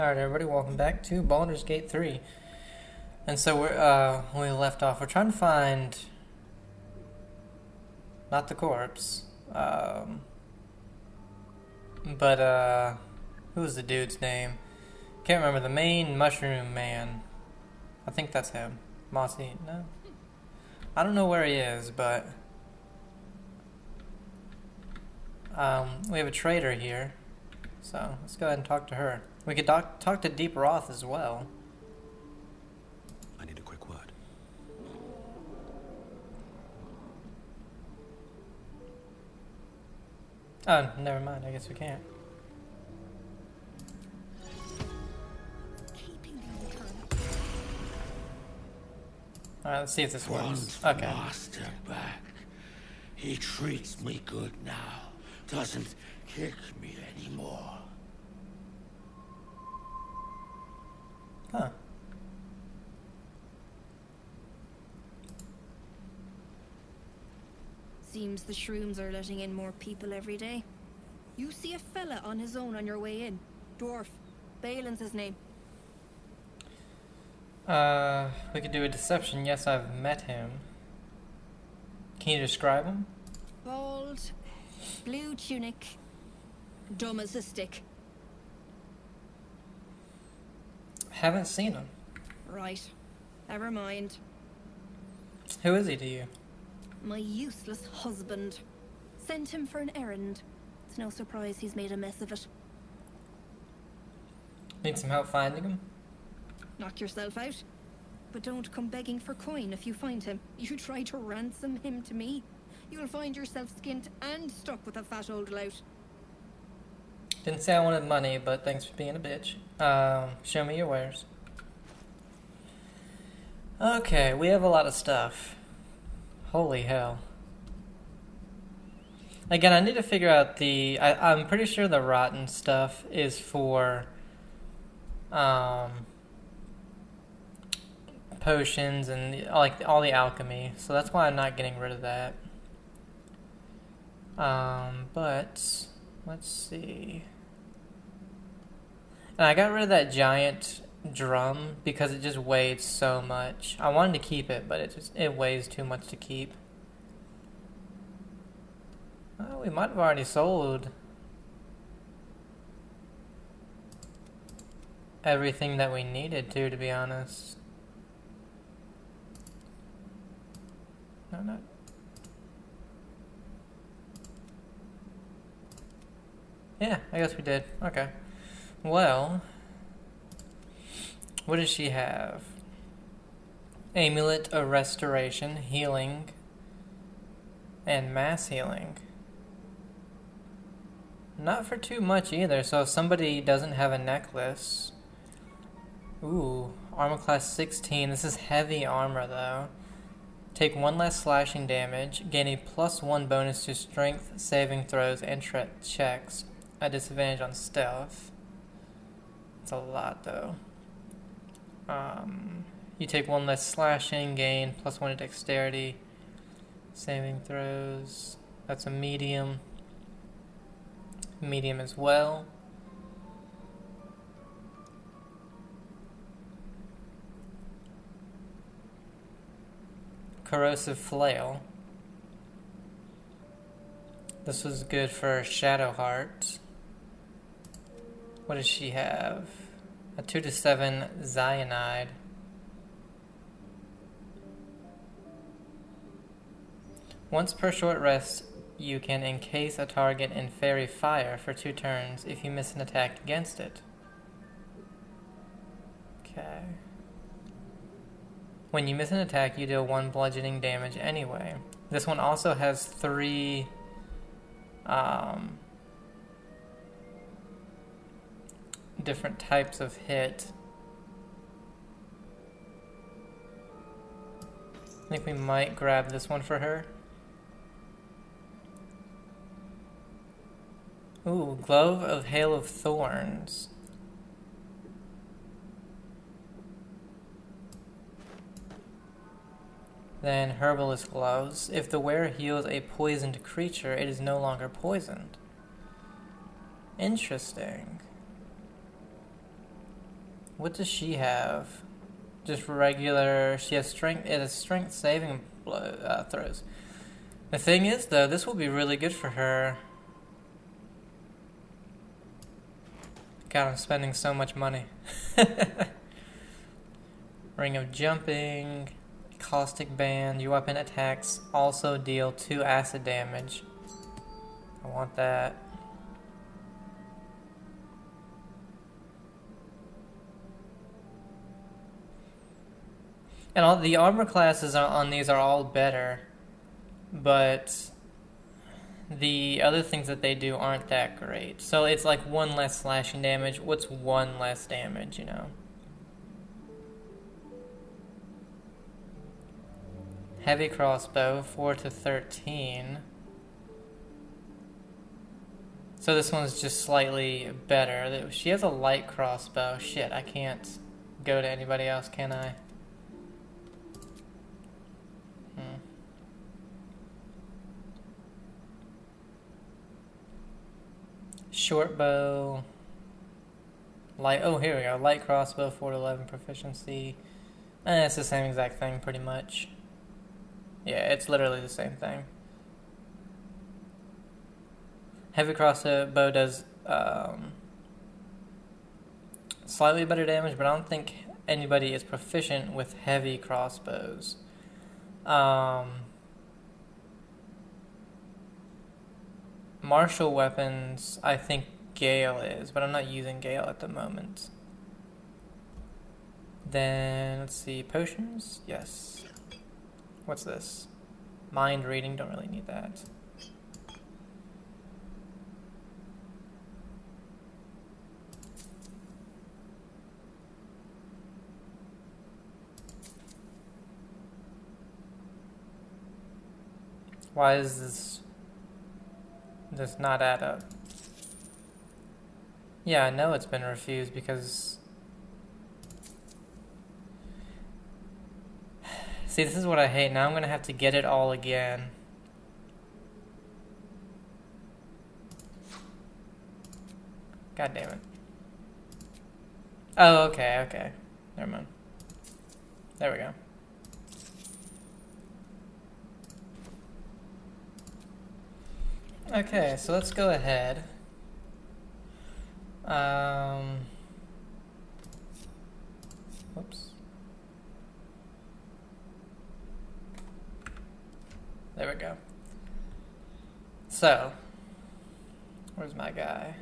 Alright everybody, welcome back to Baldur's Gate 3. And so we left off, we're trying to find, not the corpse, but who was the dude's name? Can't remember, the main mushroom man. I think that's him. Mossy, no? I don't know where he is, but we have a trader here, so let's go ahead and talk to her. We could talk to Deep Roth as well. I need a quick word. Oh, never mind. I guess we can't. Alright, let's see if this works. Okay. Master back. He treats me good now. Doesn't kick me anymore. Huh. Seems the shrooms are letting in more people every day. You see a fella on his own on your way in. Dwarf. Balin's his name. We could do a deception. Yes, I've met him. Can you describe him? Bald, blue tunic, dumb as a stick. Haven't seen him. Right. Never mind. Who is he to you? My useless husband. Sent him for an errand. It's no surprise he's made a mess of it. Need some help finding him? Knock yourself out. But don't come begging for coin if you find him. You try to ransom him to me, you'll find yourself skint and stuck with a fat old lout. Didn't say I wanted money, but thanks for being a bitch. Show me your wares. Okay, we have a lot of stuff. Holy hell. Again, I need to figure out the... I'm pretty sure the rotten stuff is for... potions and like all the alchemy. So that's why I'm not getting rid of that. But... let's see. And I got rid of that giant drum because it just weighed so much. I wanted to keep it, but it weighs too much to keep. Oh, we might have already sold everything that we needed to be honest. No, no. Yeah, I guess we did. Okay. Well, what does she have? Amulet of Restoration, Healing, and Mass Healing. Not for too much either, so if somebody doesn't have a necklace... Ooh, armor class 16. This is heavy armor though. Take 1 less slashing damage, gain a +1 bonus to strength, saving throws, and checks. A disadvantage on stealth. It's a lot though. You take 1 less slashing, gain +1 to dexterity, saving throws. That's a medium. Medium as well. Corrosive Flail. This was good for Shadowheart. What does she have? A 2 to 7 Cyanide. Once per short rest, you can encase a target in fairy fire for 2 turns if you miss an attack against it. Okay. When you miss an attack, you deal 1 bludgeoning damage anyway. This one also has 3 different types of hit. I think we might grab this one for her. Ooh, Glove of Hail of Thorns. Then Herbalist Gloves. If the wearer heals a poisoned creature, it is no longer poisoned. Interesting. What does she have? Just regular. She has strength. It has strength saving throws. The thing is, though, this will be really good for her. God, I'm spending so much money. Ring of Jumping, Caustic Band. Your weapon attacks also deal 2 acid damage. I want that. And all the armor classes on these are all better, but the other things that they do aren't that great. So it's like 1 less slashing damage. What's 1 less damage, you know? Heavy crossbow, 4 to 13. So this one's just slightly better. She has a light crossbow. Shit, I can't go to anybody else, can I? Short bow. Light. Oh, here we go. Light crossbow, 4 to 11 proficiency. It's the same exact thing, pretty much. Yeah, it's literally the same thing. Heavy crossbow does slightly better damage, but I don't think anybody is proficient with heavy crossbows. Martial weapons, I think Gale is, but I'm not using Gale at the moment. Then, let's see, potions? Yes. What's this? Mind reading, don't really need that. Why is this does not add up? Yeah, I know it's been refused because... See, this is what I hate. Now I'm going to have to get it all again. God damn it. Oh, okay. Never mind. There we go. Okay, so let's go ahead. Whoops. There we go. So, where's my guy?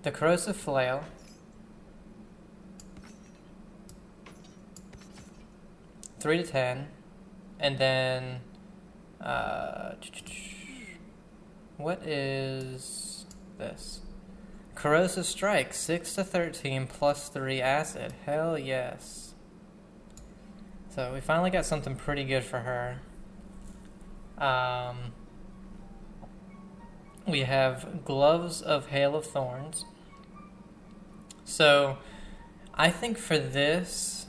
The corrosive flail. Three to 10, and then what is this? Corrosive strike, 6 to 13 plus 3 acid. Hell yes. So we finally got something pretty good for her. We have Gloves of Hail of Thorns. So I think for this,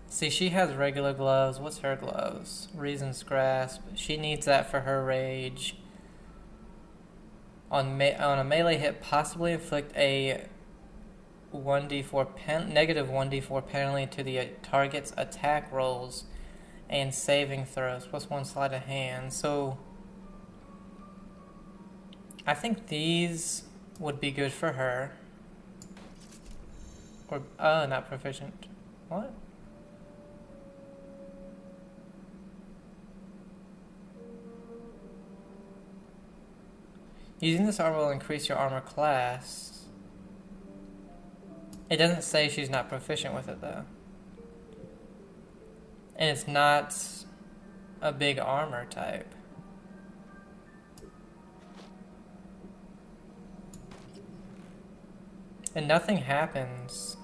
see, she has regular gloves. What's her gloves? Reason's Grasp. She needs that for her rage. On a melee hit, possibly inflict a negative 1d4 penalty to the target's attack rolls and saving throws, plus 1 sleight of hand. So I think these would be good for her. Or not proficient. What? Using this armor will increase your armor class. It doesn't say she's not proficient with it, though. And it's not a big armor type. And nothing happens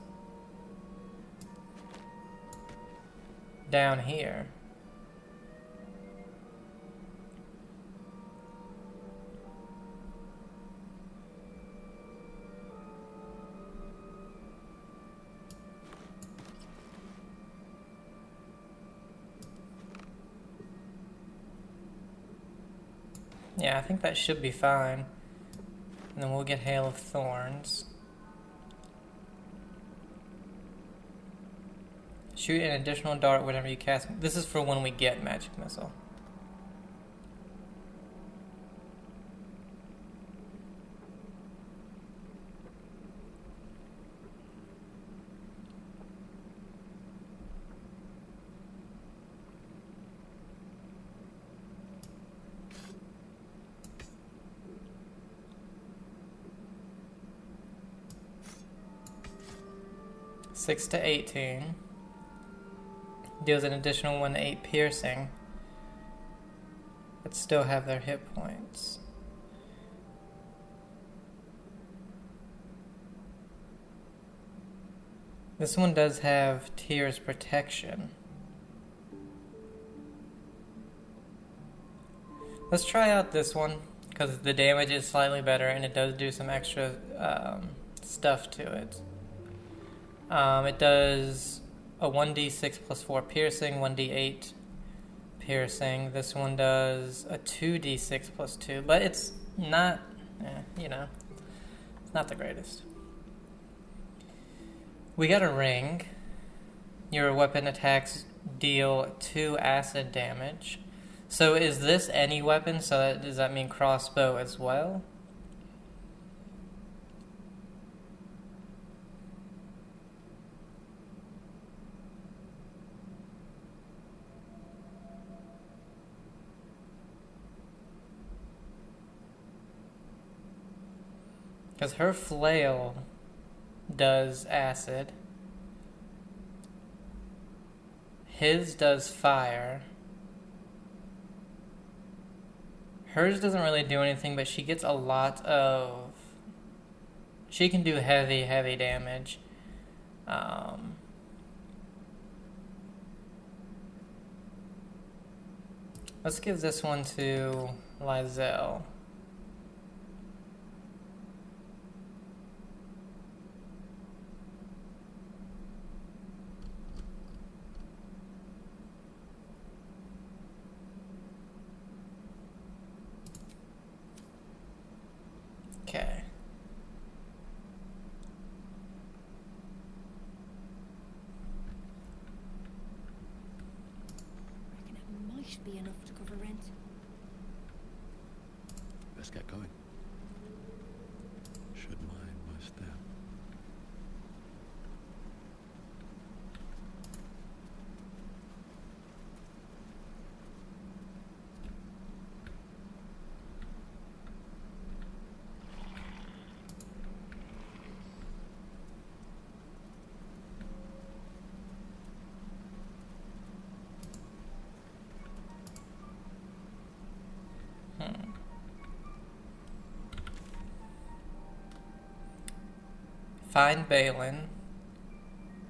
down here. Yeah, I think that should be fine. And then we'll get Hail of Thorns. Shoot an additional dart whenever you cast. This is for when we get magic missile. Six to 18. Deals an additional 1 to 8 piercing, but still have their hit points. This one does have Tears protection. Let's try out this one because the damage is slightly better and it does do some extra stuff to it. It does a 1d6 plus 4 piercing, 1d8 piercing. This one does a 2d6 plus 2, but it's not, it's not the greatest. We got a ring. Your weapon attacks deal 2 acid damage. So is this any weapon? So does that mean crossbow as well? Because her flail does acid. His does fire. Hers doesn't really do anything, but she gets a lot of... She can do heavy, heavy damage. Let's give this one to Lizelle. Okay. Reckon it might be enough to cover rent. Let's get going. Should mind my step. Find Balin.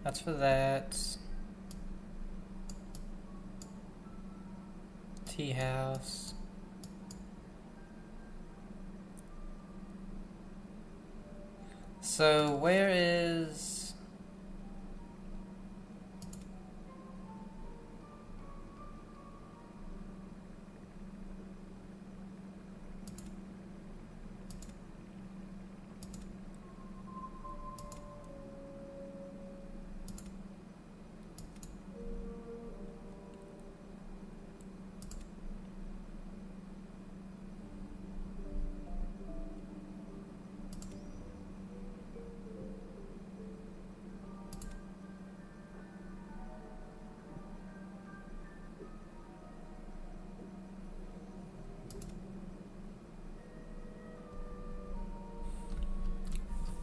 That's for that. Tea house. So where is...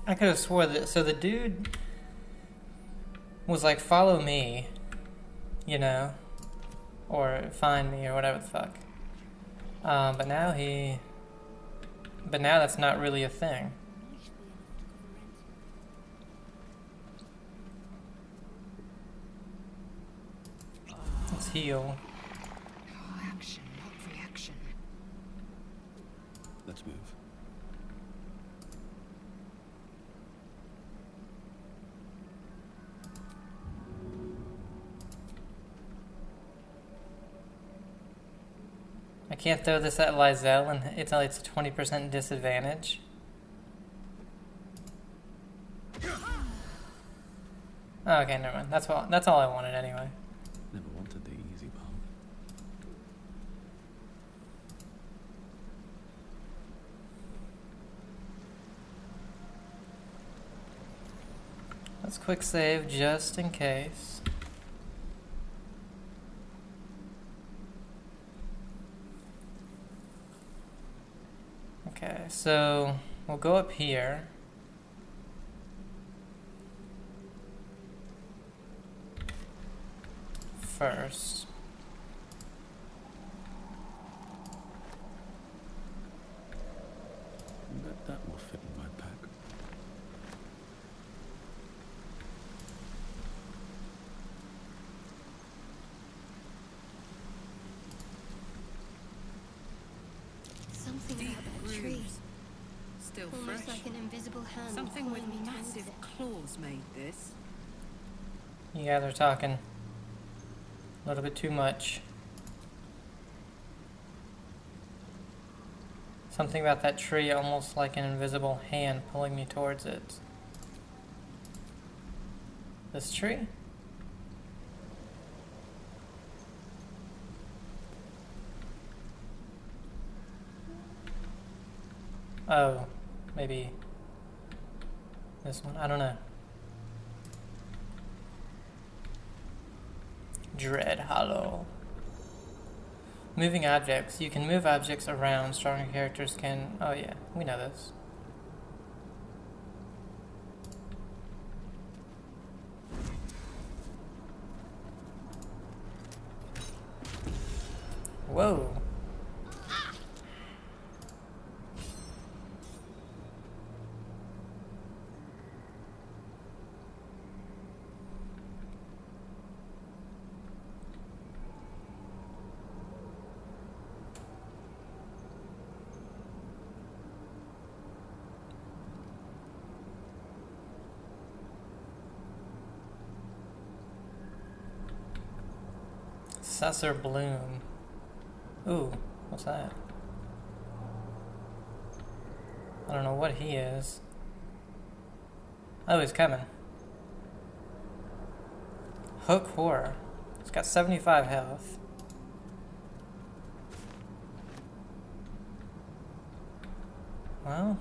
I could have swore that. So the dude was like, follow me, you know, or find me, or whatever the fuck. But now that's not really a thing. Let's heal. Action, not reaction. Let's move. I can't throw this at Lizelle and it's a 20% disadvantage. Oh, okay, never mind. That's all I wanted anyway. Never wanted the easy part. Let's quick save just in case. Okay, so we'll go up here. First. Bet that will fit in my pack. Something Deep about that tree. grooves. Still Almost fresh. like an invisible hand. Something with pulling me towards massive it. claws made this. You guys are talking a little bit too much. Something about that tree, almost like an invisible hand pulling me towards it. This tree? Oh, maybe this one. I don't know. Dread Hollow. Moving objects. You can move objects around. Stronger characters can... Oh yeah, we know this. Whoa. Susser Bloom. Ooh, what's that? I don't know what he is. Oh, he's coming. Hook Horror. He's got 75 health. Well...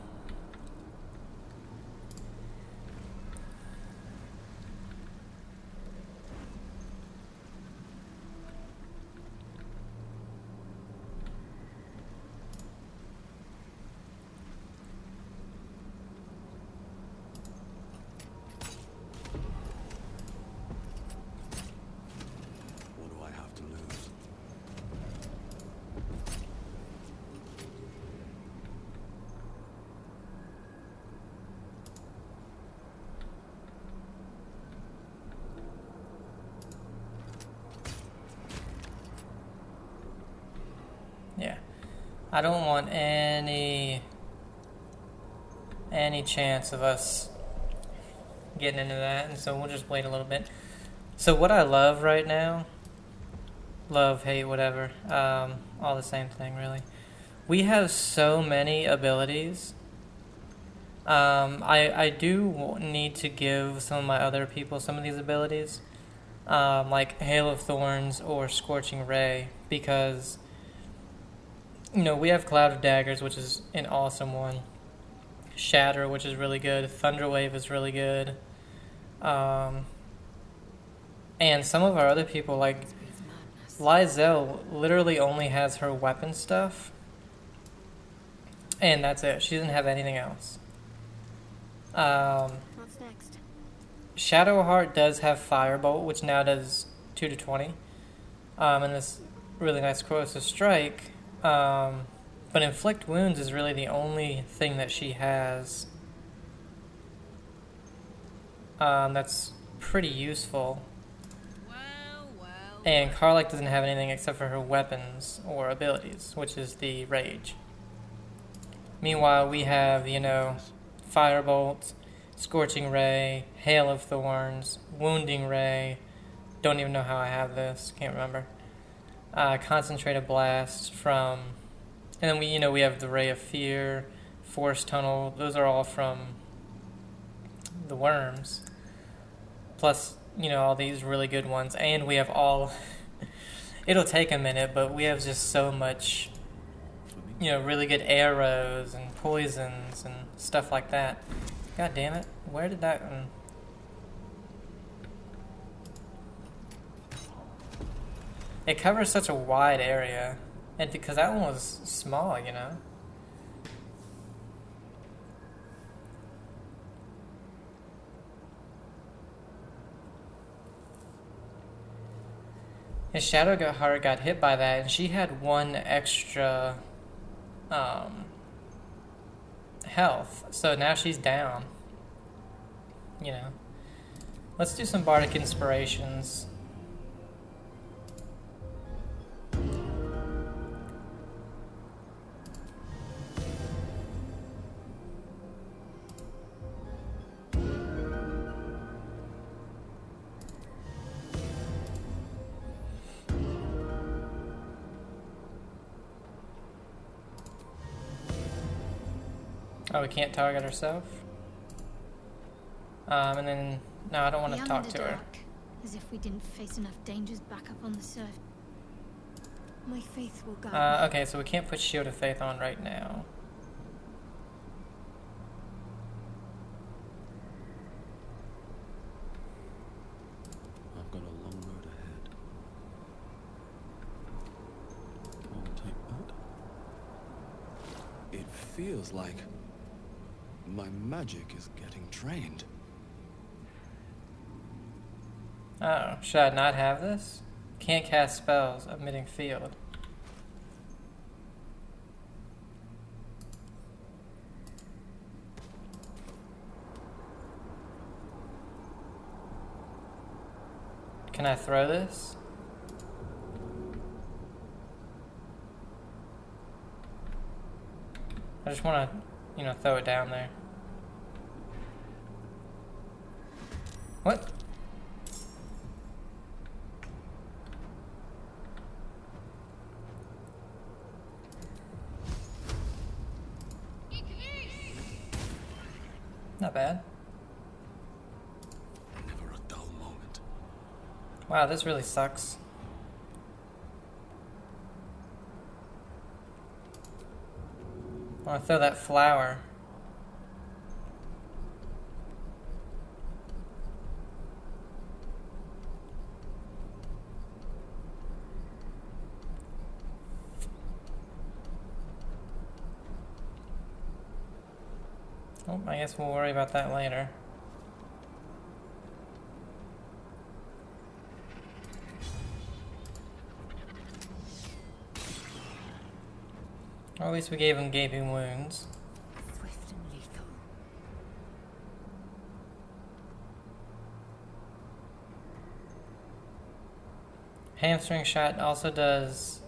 What do I have to lose? Yeah. I don't want any chance of us getting into that, and so we'll just wait a little bit. So what I love right now, love, hate, whatever, all the same thing really. We have so many abilities. I do need to give some of my other people some of these abilities, like Hail of Thorns or Scorching Ray, because you know, we have Cloud of Daggers, which is an awesome one. Shatter, which is really good. Thunderwave is really good. And some of our other people, like Lizelle, literally only has her weapon stuff. And that's it. She doesn't have anything else. What's next? Shadowheart does have Firebolt, which now does 2 to 20. And this really nice Corrosive Strike. But Inflict Wounds is really the only thing that she has that's pretty useful. And Karlach doesn't have anything except for her weapons or abilities, which is the Rage. Meanwhile, we have, you know, Firebolt, Scorching Ray, Hail of Thorns, Wounding Ray. Don't even know how I have this. Can't remember. Concentrated Blast from... And then we have the Ray of Fear, Force Tunnel. Those are all from the Worms. Plus, you know, all these really good ones. And we have all... It'll take a minute, but we have just so much, For me? you know, really good arrows and poisons and stuff like that. God damn it. Where did that... It covers such a wide area. And because that one was small, you know? His Shadowheart got hit by that, and she had 1 extra health. So now she's down. You know. Let's do some Bardic Inspirations. Oh, we can't target herself? And then... No, I don't want to Beyond talk the to her. dark, as if we didn't face enough dangers back up on the surface. My faith will guide me. Okay, so we can't put Shield of Faith on right now. I've got a long road ahead. I'll take that. It feels like my magic is getting trained. Oh, should I not have this? Can't cast spells, emitting field. Can I throw this? I just want to, you know, throw it down there. What? Not bad. Never a dull moment. Wow, this really sucks. I want to throw that flower. Oh, I guess we'll worry about that later. Or at least we gave him gaping wounds. Swift and lethal. Hamstring shot also does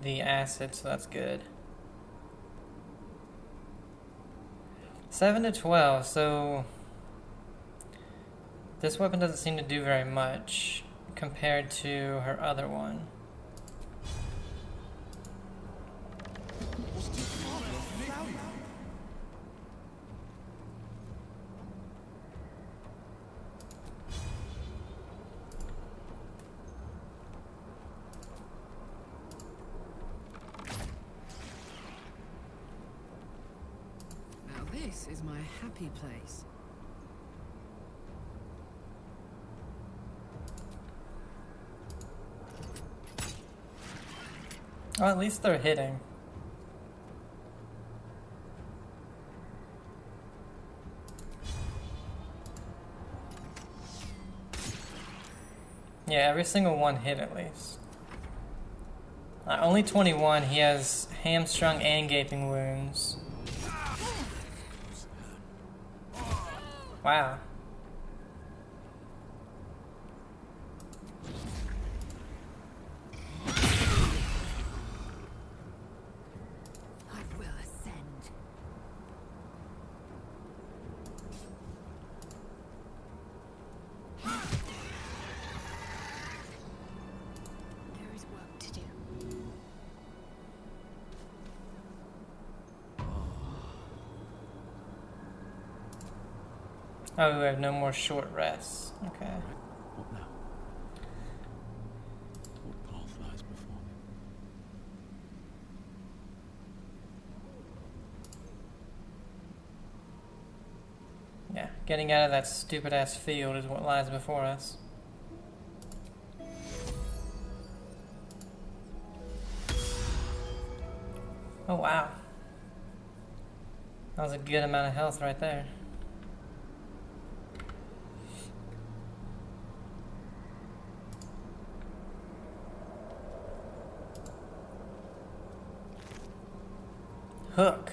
the acid, so that's good. 7 to 12, so this weapon doesn't seem to do very much compared to her other one. Now this is my happy place. Oh, at least they're hitting. Yeah, every single one hit at least. Only 21, he has hamstrung and gaping wounds. Wow. I will ascend. There is work to do. Oh, we have no more short rests. Okay. Right. What now? What path lies before me? Yeah, getting out of that stupid ass field is what lies before us. Oh wow. That was a good amount of health right there. Hook.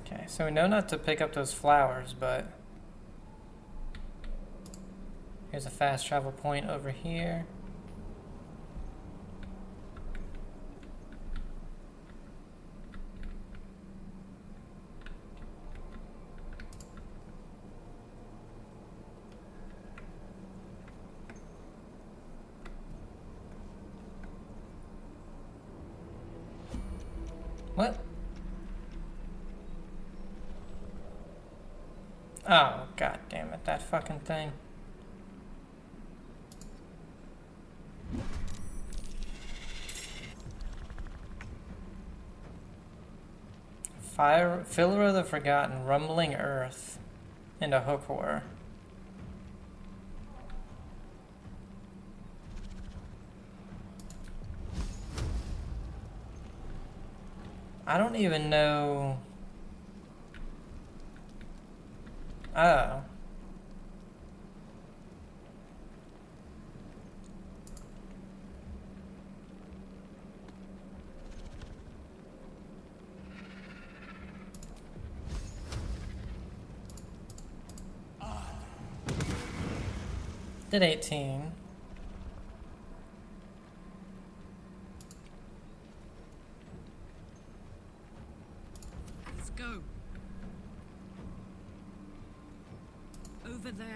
Okay, so we know not to pick up those flowers, but here's a fast travel point over here. What? Oh, god damn it, that fucking thing. Filler of the Forgotten, Rumbling Earth, and a hook horror. I don't even know. Oh. Did 18. Let's go. Over there.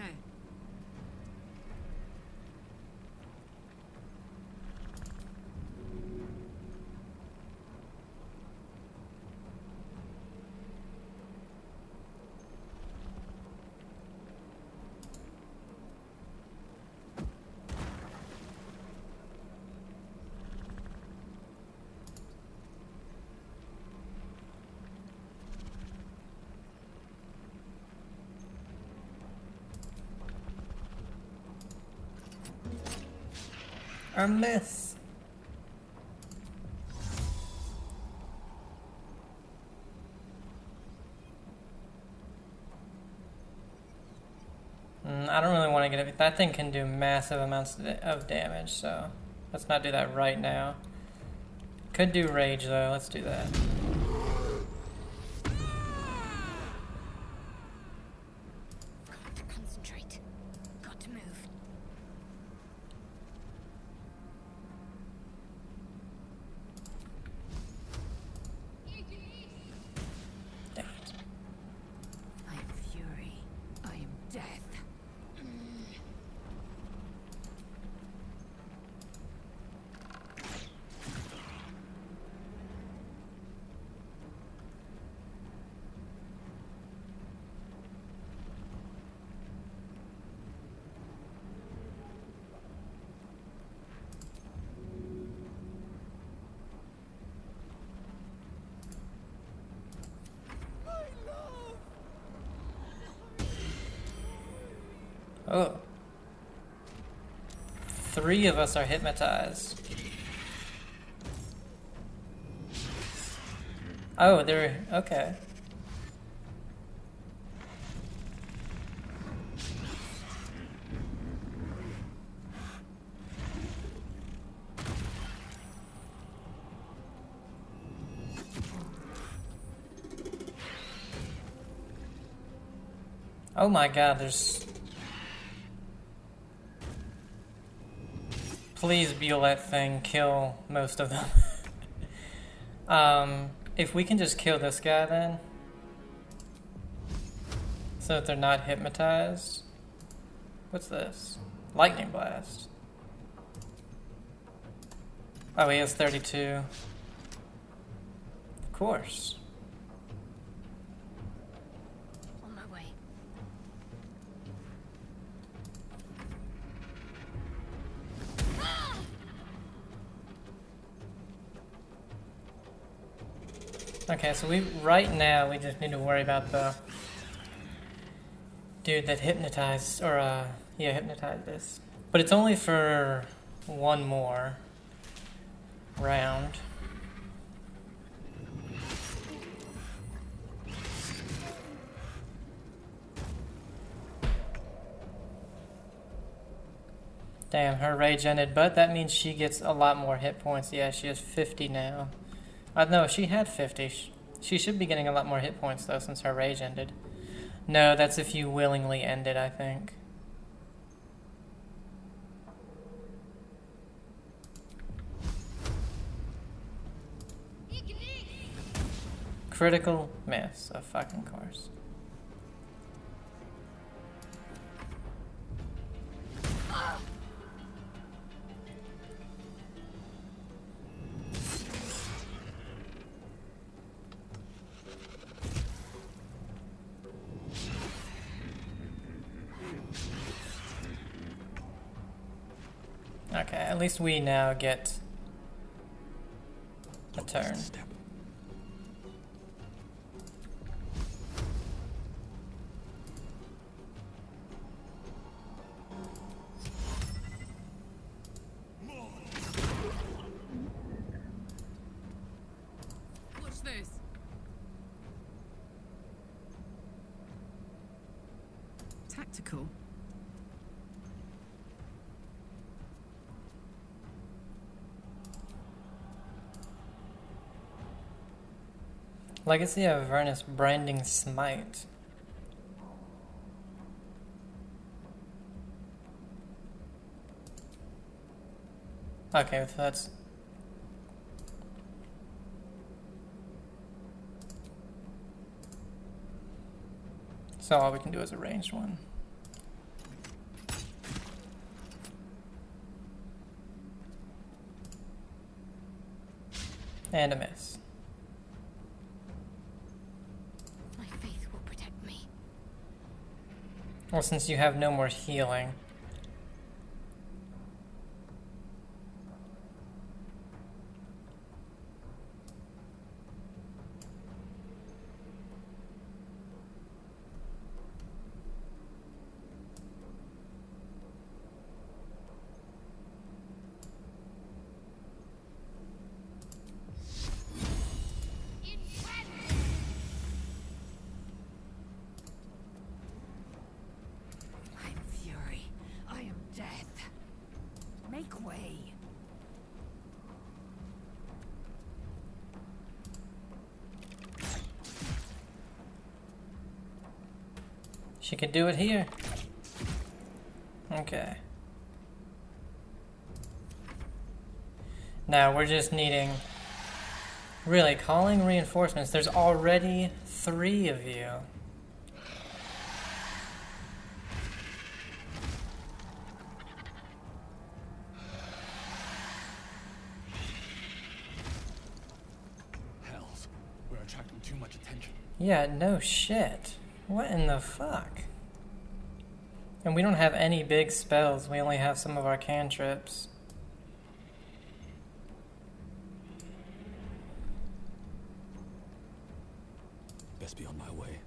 A miss. I don't really want to get it. That thing can do massive amounts of damage, so let's not do that right now. Could do rage though. Let's do that. Got to concentrate. Got to move. Damn it. I am fury. I am death. Oh. 3 of us are hypnotized. Oh, they're okay. Oh my god, there's... Please be let thing kill most of them. If we can just kill this guy then, So that they're not hypnotized. What's this? Lightning blast. Oh, he has 32. Of course. On my way. Okay, so right now we just need to worry about the dude that hypnotized, or yeah, hypnotized us. But it's only for one more round. Damn, her rage ended, but that means she gets a lot more hit points. Yeah, she has 50 now. No, she had 50. She should be getting a lot more hit points, though, since her rage ended. No, that's if you willingly end it, I think. Critical miss, of fucking course. Okay, at least we now get a turn. Step. What's this? Tactical. Legacy of Avernus Branding Smite. Okay, so that's... So all we can do is a ranged one. And a miss. My faith will protect me. Well, since you have no more healing. I am fury. I am death. Make way. She could do it here. Okay. Now we're just needing... Really, calling reinforcements. There's already 3 of you. Hells, we're attracting too much attention. Yeah, no shit. What in the fuck? And we don't have any big spells. We only have some of our cantrips. Best be on my way.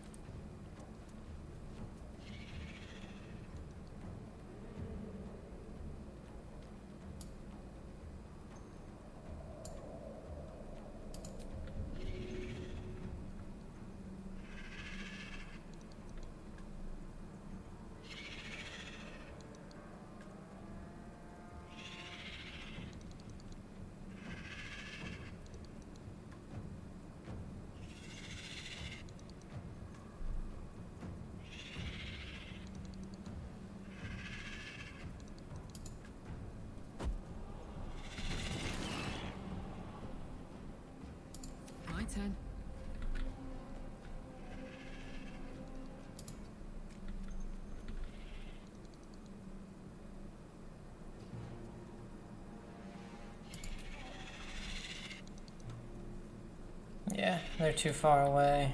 They're too far away.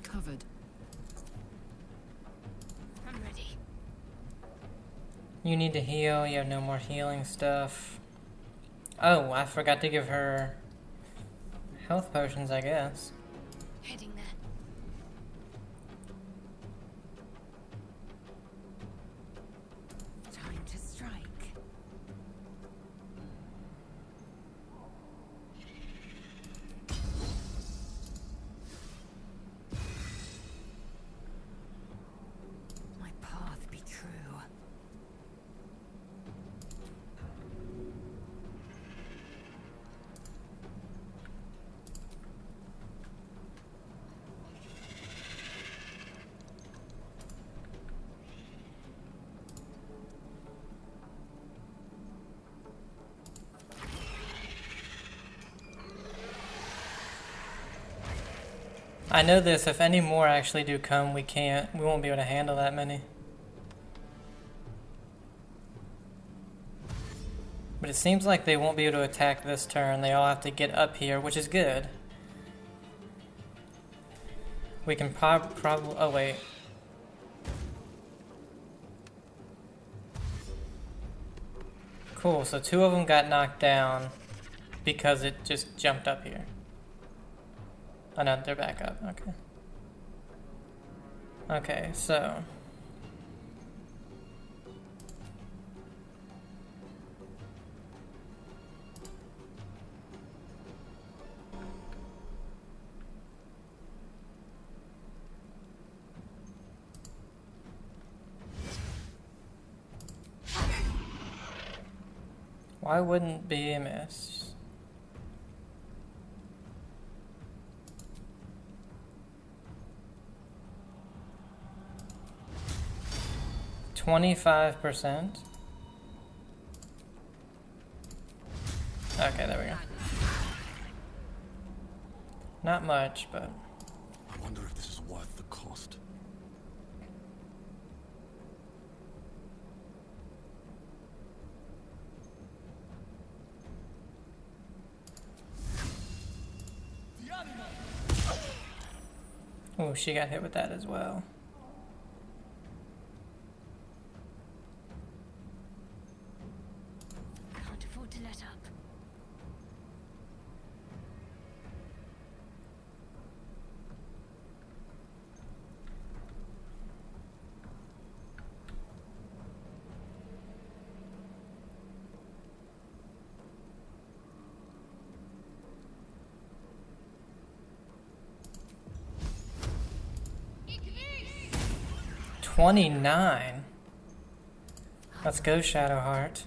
Covered. I'm ready. You need to heal. You have no more healing stuff. Oh, I forgot to give her health potions, I guess. Heading there. Time to strike. My path be true. I know this, if any more actually do come, we won't be able to handle that many. But it seems like they won't be able to attack this turn. They all have to get up here, which is good. We can probably... Oh, wait. Cool, so 2 of them got knocked down because it just jumped up here. Oh no, they're back up. Okay. Okay, so... Why wouldn't be a miss? $25%. Okay, there we go. Not much, but I wonder if this is worth the cost. oh, she got hit with that as well. Can't afford to let up. $29. Let's go, Shadowheart.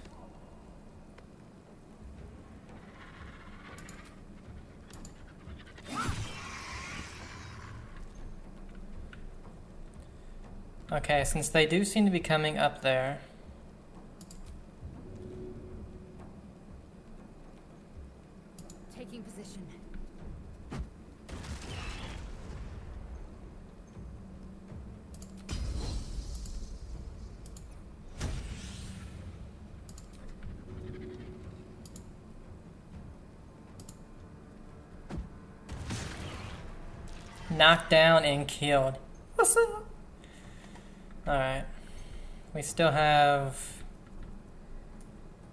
Okay, since they do seem to be coming up there. Taking position. Knocked down and killed. What's up? Alright. We still have...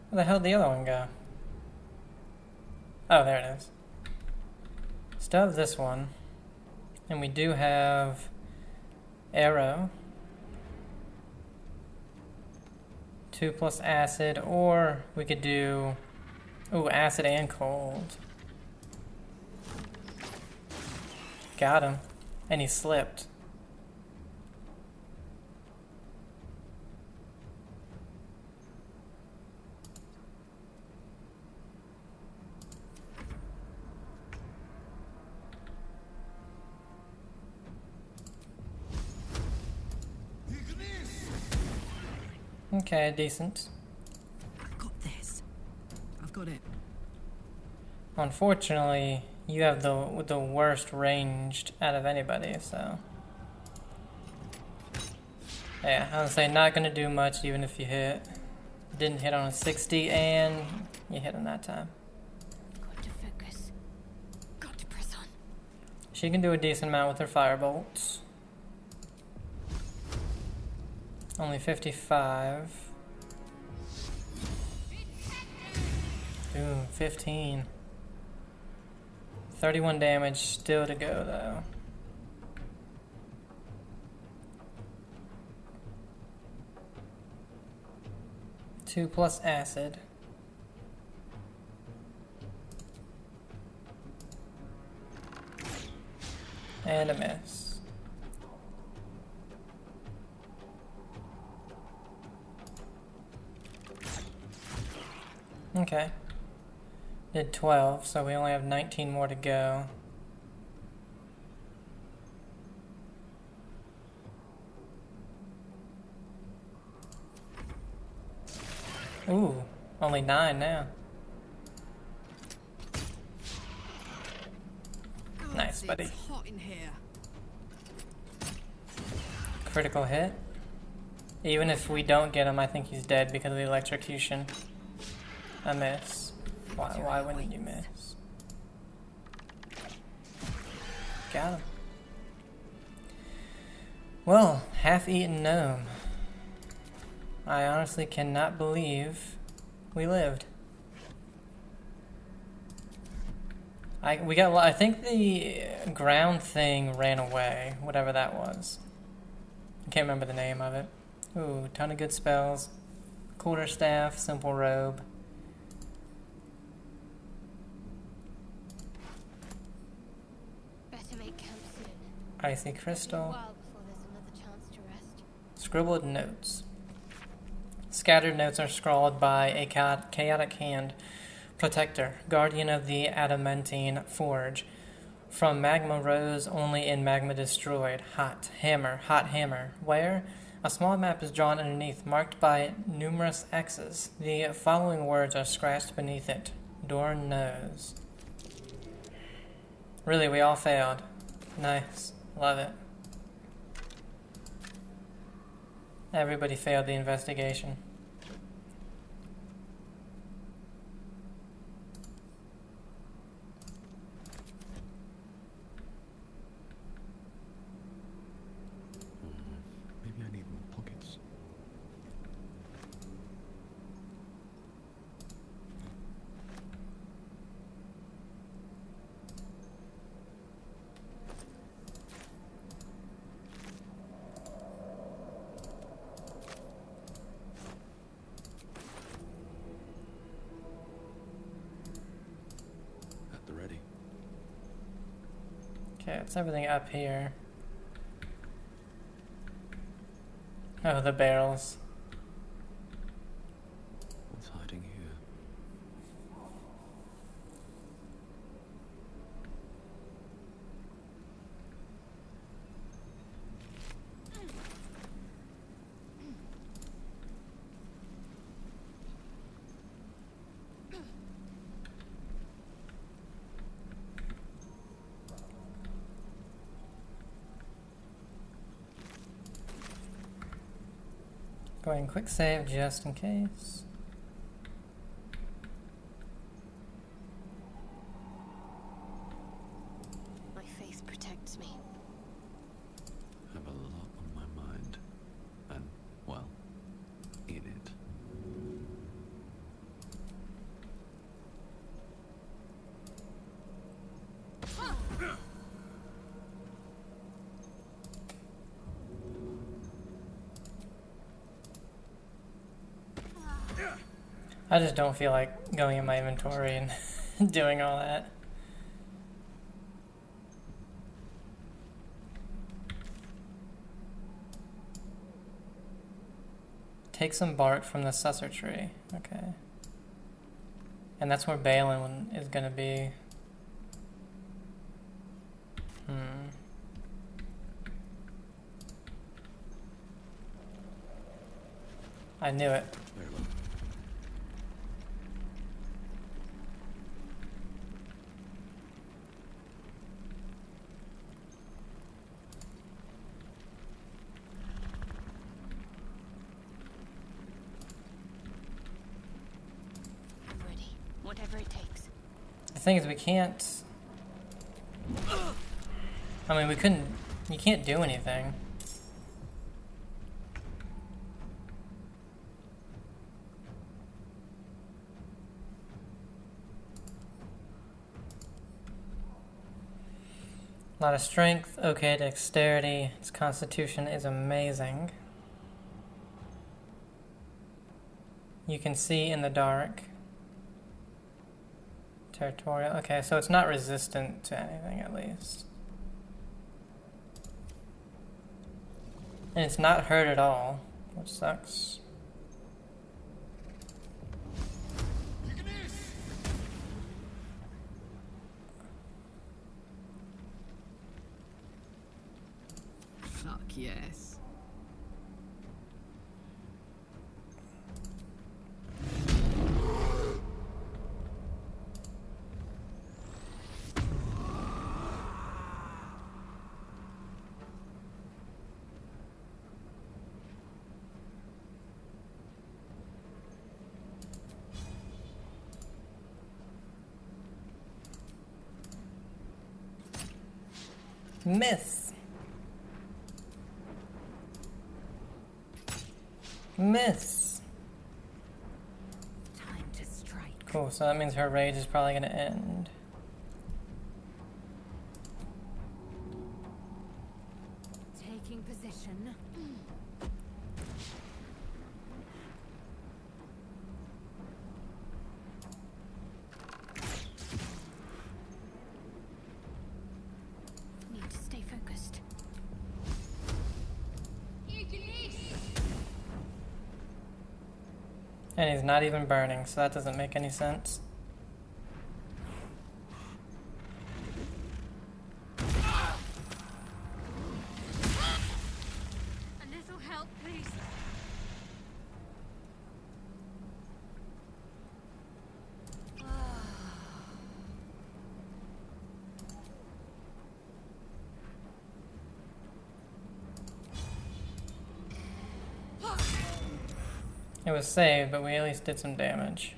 Where the hell did the other one go? Oh, there it is. Still have this one. And we do have... Arrow. 2 plus acid, or we could do... Ooh, acid and cold. Got him. And he slipped. Okay, decent. I've got this. I've got it. Unfortunately, you have the worst ranged out of anybody, so... Yeah, I would say not gonna do much even if you hit. Didn't hit on a 60 and you hit on that time. Got to focus. Got to press on. She can do a decent amount with her fire bolts. Only 55. Ooh, 15. 31 damage still to go though. Two plus acid. And a miss. Okay. Did 12, so we only have 19 more to go. Ooh, only 9 now. God, Nice, buddy. It's hot in here. Critical hit. Even if we don't get him, I think he's dead because of the electrocution. A miss. Why wouldn't you miss? Got him. Well, half-eaten gnome. I honestly cannot believe we lived. I think the ground thing ran away, whatever that was. I can't remember the name of it. Ooh, ton of good spells. Quarterstaff, simple robe. Better make camp soon. Icy It'll be a crystal. while before there's another chance to rest. Scribbled notes. Scattered notes are scrawled by a chaotic hand. Protector, guardian of the adamantine forge. From magma rose only in magma destroyed. Hot hammer. Where? A small map is drawn underneath, marked by numerous X's. The following words are scratched beneath it. Dorn knows. Really, we all failed. Nice. Love it. Everybody failed the investigation. Maybe I need more pockets. At the ready. Okay, it's everything up here. Oh, the barrels. What's hiding here? Going quick save just in case. My faith protects me. I have a lot on my mind. And, well, in it. I just don't feel like going in my inventory and doing all that. Take some bark from the susser tree. Okay. And that's where Balin is gonna be. I knew it. Very well. Whatever it takes. The thing is, we can't. I mean, we couldn't. You can't do anything. A lot of strength, okay, dexterity. Its constitution is amazing. You can see in the dark. Territorial, okay, so it's not resistant to anything at least. And it's not hurt at all, which sucks. Fuck yes. Miss! Miss! Time to strike. Cool, so that means her rage is probably gonna end. Taking position. Need to stay focused. And he's not even burning, so that doesn't make any sense. A little help, please. It was saved, but we at least did some damage.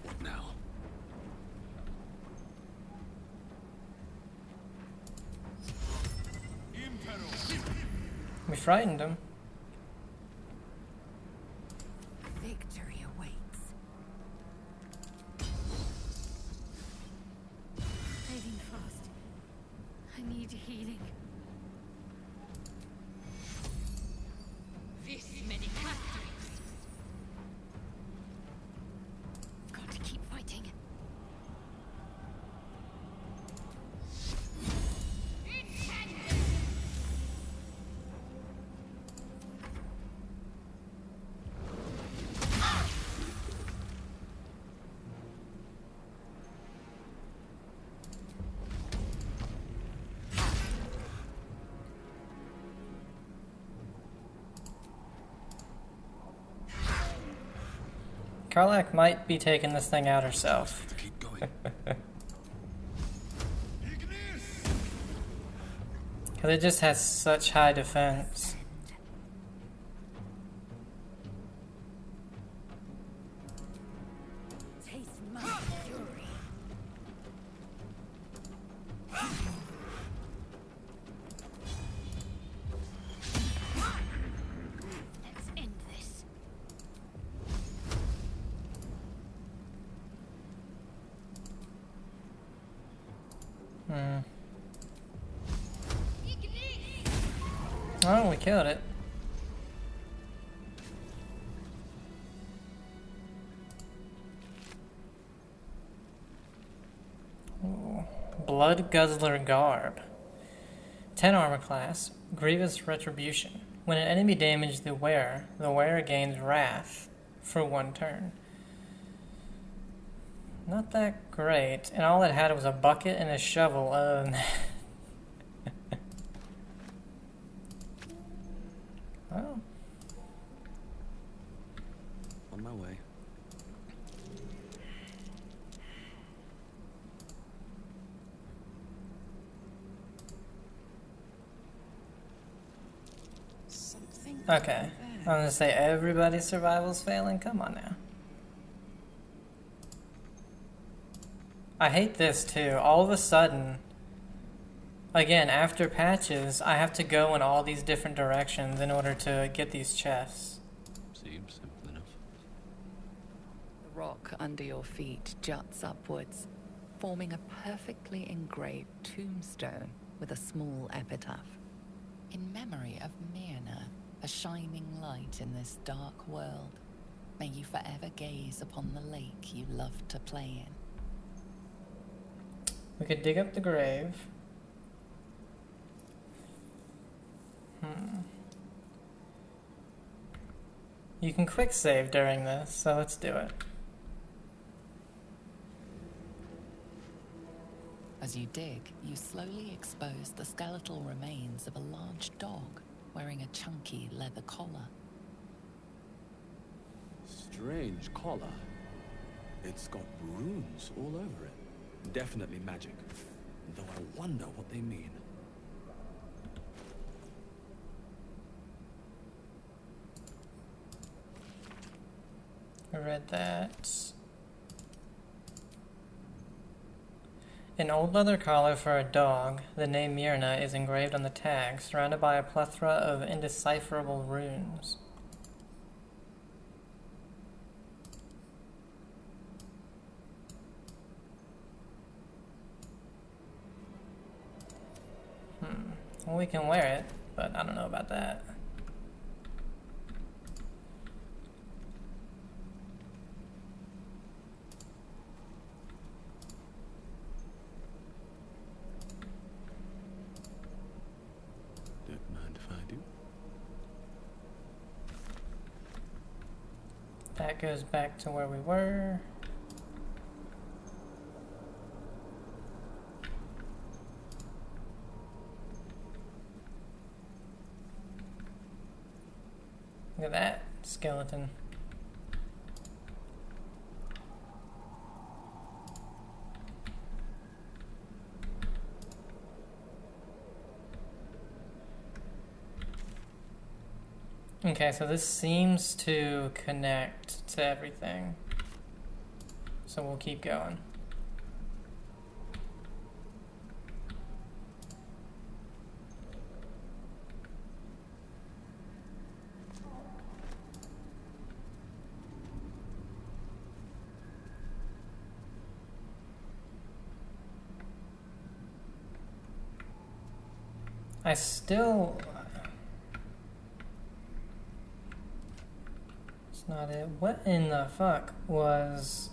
What now? We frightened him. Victory awaits. Fading fast. I need healing. This many captives. Got to keep fighting. Karlach might be taking this thing out herself. To keep going. Because it just has such high defense. Taste my fury. Let's end this. Oh, we killed it. Ooh. Blood Guzzler Garb. 10 armor class. Grievous Retribution. When an enemy damages the wearer gains Wrath for 1 turn. Not that great. And all it had was a bucket and a shovel other than that. Oh. On my way. Something Okay. there. I'm gonna say everybody's survival's failing. Come on now. I hate this too. All of a sudden, again, after patches, I have to go in all these different directions in order to get these chests. Seems simple enough. The rock under your feet juts upwards, forming a perfectly engraved tombstone with a small epitaph. In memory of Myrna, a shining light in this dark world, may you forever gaze upon the lake you loved to play in. We could dig up the grave. You can quick save during this, so let's do it. As you dig, you slowly expose the skeletal remains of a large dog wearing a chunky leather collar. Strange collar. It's got runes all over it. Definitely magic. Though I wonder what they mean. I read that. An old leather collar for a dog, the name Myrna is engraved on the tag, surrounded by a plethora of indecipherable runes. Well, we can wear it, but I don't know about that. Don't mind if I do. That goes back to where we were. Look at that skeleton. Okay, so this seems to connect to everything. So we'll keep going. I still... It's not it. What in the fuck was...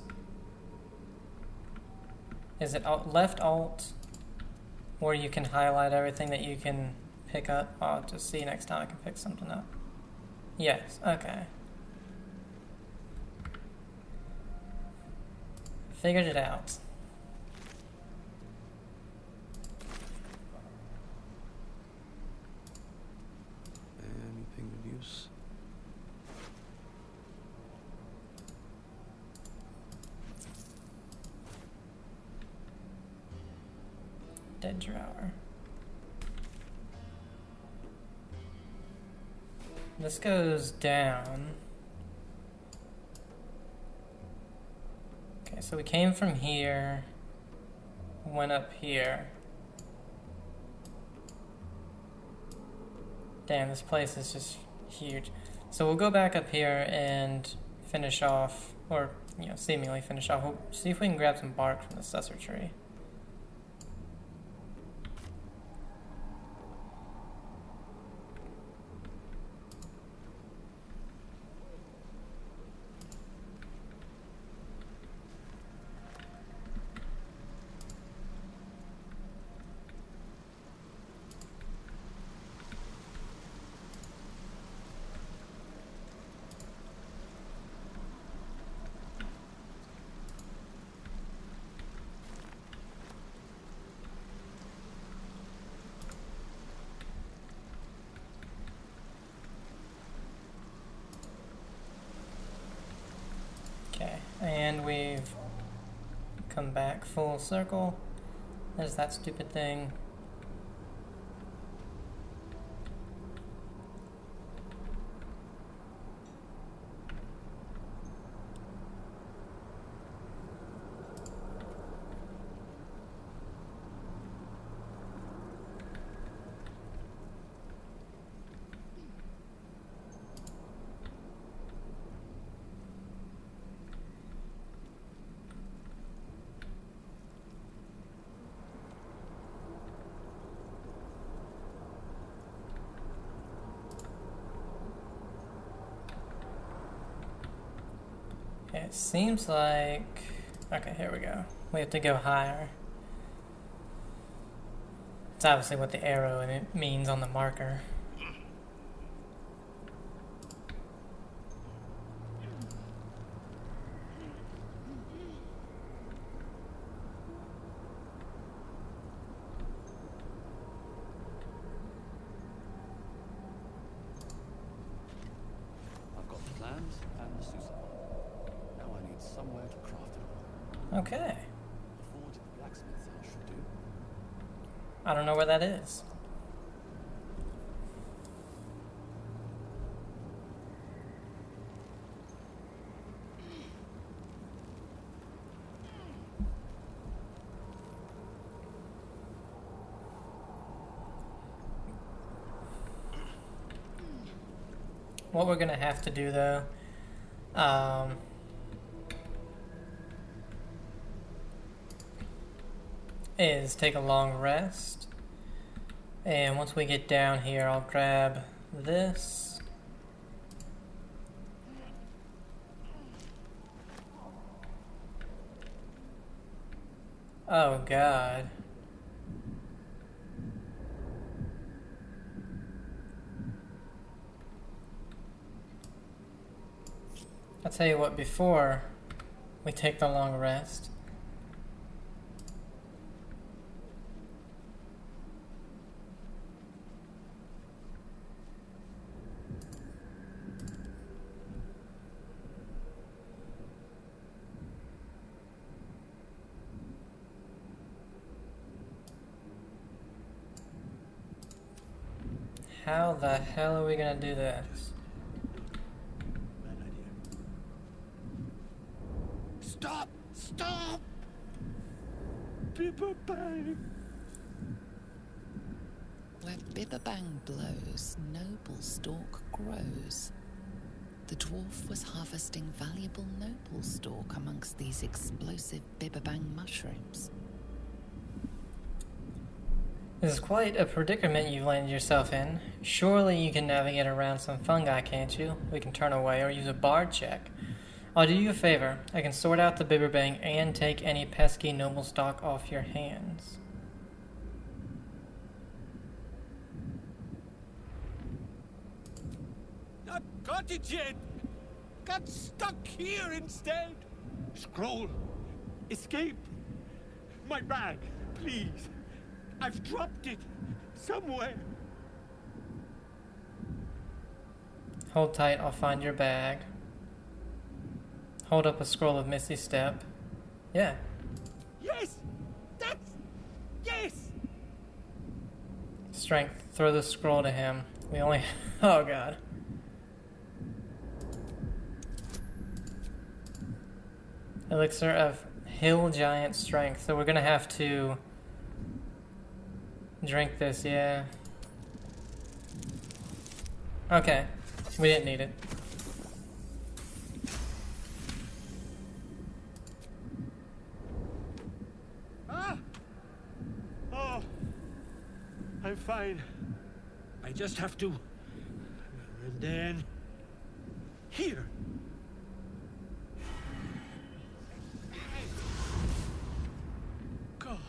Is it left alt? Where you can highlight everything that you can pick up? I'll just see next time I can pick something up. Yes, okay. Figured it out. Anything of use? Dead drawer. This goes down. Okay, so we came from here, went up here. Damn, this place is just huge. So we'll go back up here and finish off, or, you know, seemingly finish off. We'll see if we can grab some bark from the sussor tree. Okay, and we've come back full circle. There's that stupid thing. It seems like... Okay, here we go. We have to go higher. It's obviously what the arrow and it means on the marker. I've got the plans and the Susa. Now I need somewhere to craft it all. Okay. The forge at the blacksmith's house should do. I don't know where that is. What we're gonna have to do though, is take a long rest. And once we get down here, I'll grab this. Oh God. I'll tell you what, before we take the long rest, how the hell are we gonna do this? Bad idea. Stop! Stop! Bibberbang! Where Bibberbang blows, noble stalk grows. The dwarf was harvesting valuable noble stalk amongst these explosive Bibberbang mushrooms. This is quite a predicament you've landed yourself in. Surely you can navigate around some fungi, can't you? We can turn away or use a bard check. I'll do you a favor. I can sort out the Bibberbang and take any pesky noble stock off your hands. Not got it yet! Got stuck here instead! Scroll! Escape! My bag, please! I've dropped it somewhere! Hold tight, I'll find your bag. Hold up a scroll of Misty Step. Yeah. Yes! That's... yes! Strength. Throw the scroll to him. We only... Oh God. Elixir of Hill Giant Strength. So we're gonna have to drink this, yeah. Okay. We didn't need it. Ah! Oh! I'm fine. I just have to... And then... here! God.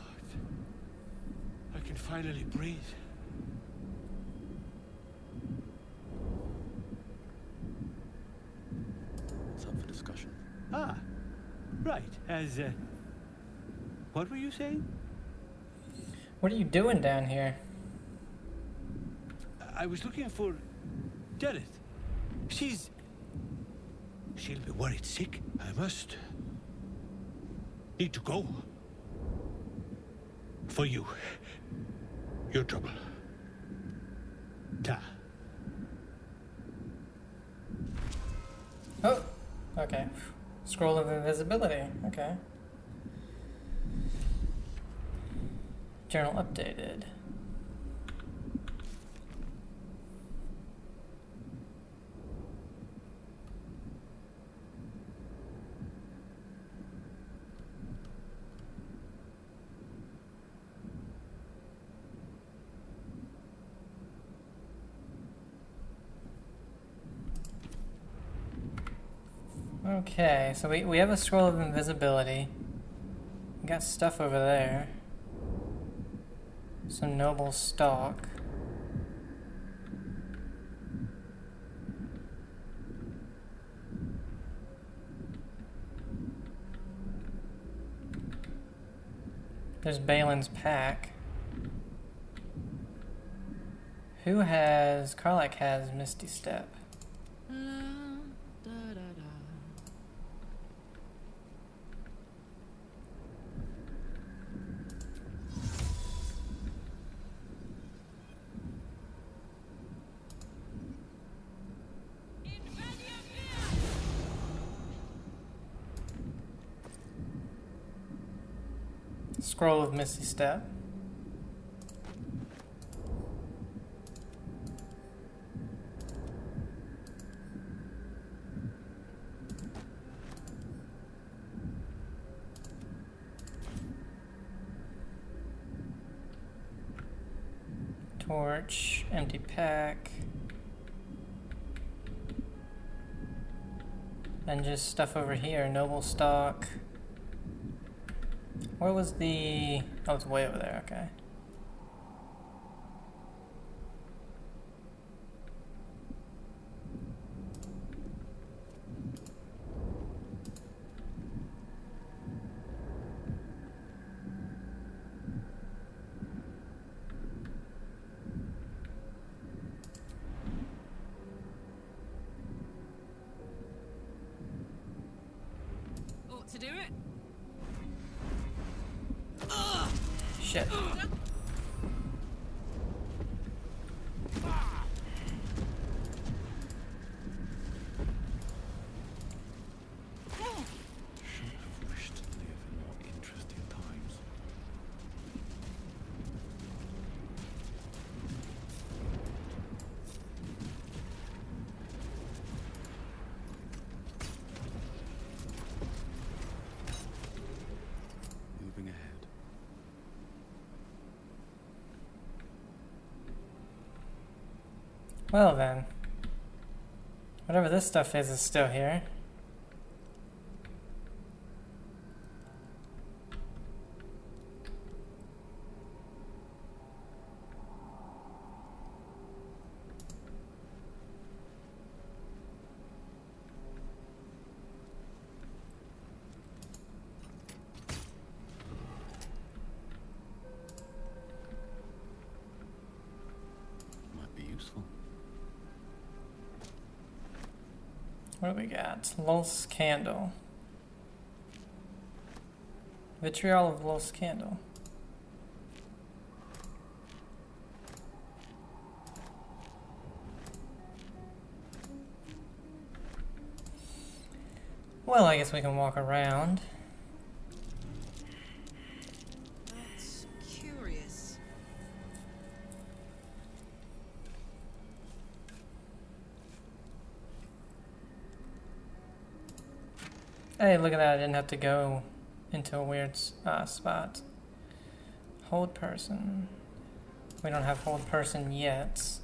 I can finally breathe. It's up for discussion. Ah, right. What were you saying? What are you doing down here? I was looking for Dereth. She'll be worried sick. I must need to go. For you. Your trouble. Ta. Oh, okay. Scroll of invisibility. Okay. Journal updated. Okay, so we have a scroll of invisibility. We got stuff over there. Some noble stock. There's Balin's pack. Who has... Karlach has Misty Step. Scroll of Misty Step. Torch, empty pack. And just stuff over here, noble stock. Where was the... Oh, it's way over there, okay. Ought to do it. Shit. Should have wished to live in more interesting times. Moving ahead. Well then. Whatever this stuff is still here. Might be useful. What do we got? Lul's Candle. Vitriol of Lul's Candle. Well, I guess we can walk around. That's curious. Hey, look at that. I didn't have to go into a weird spot. Hold person. We don't have hold person yet.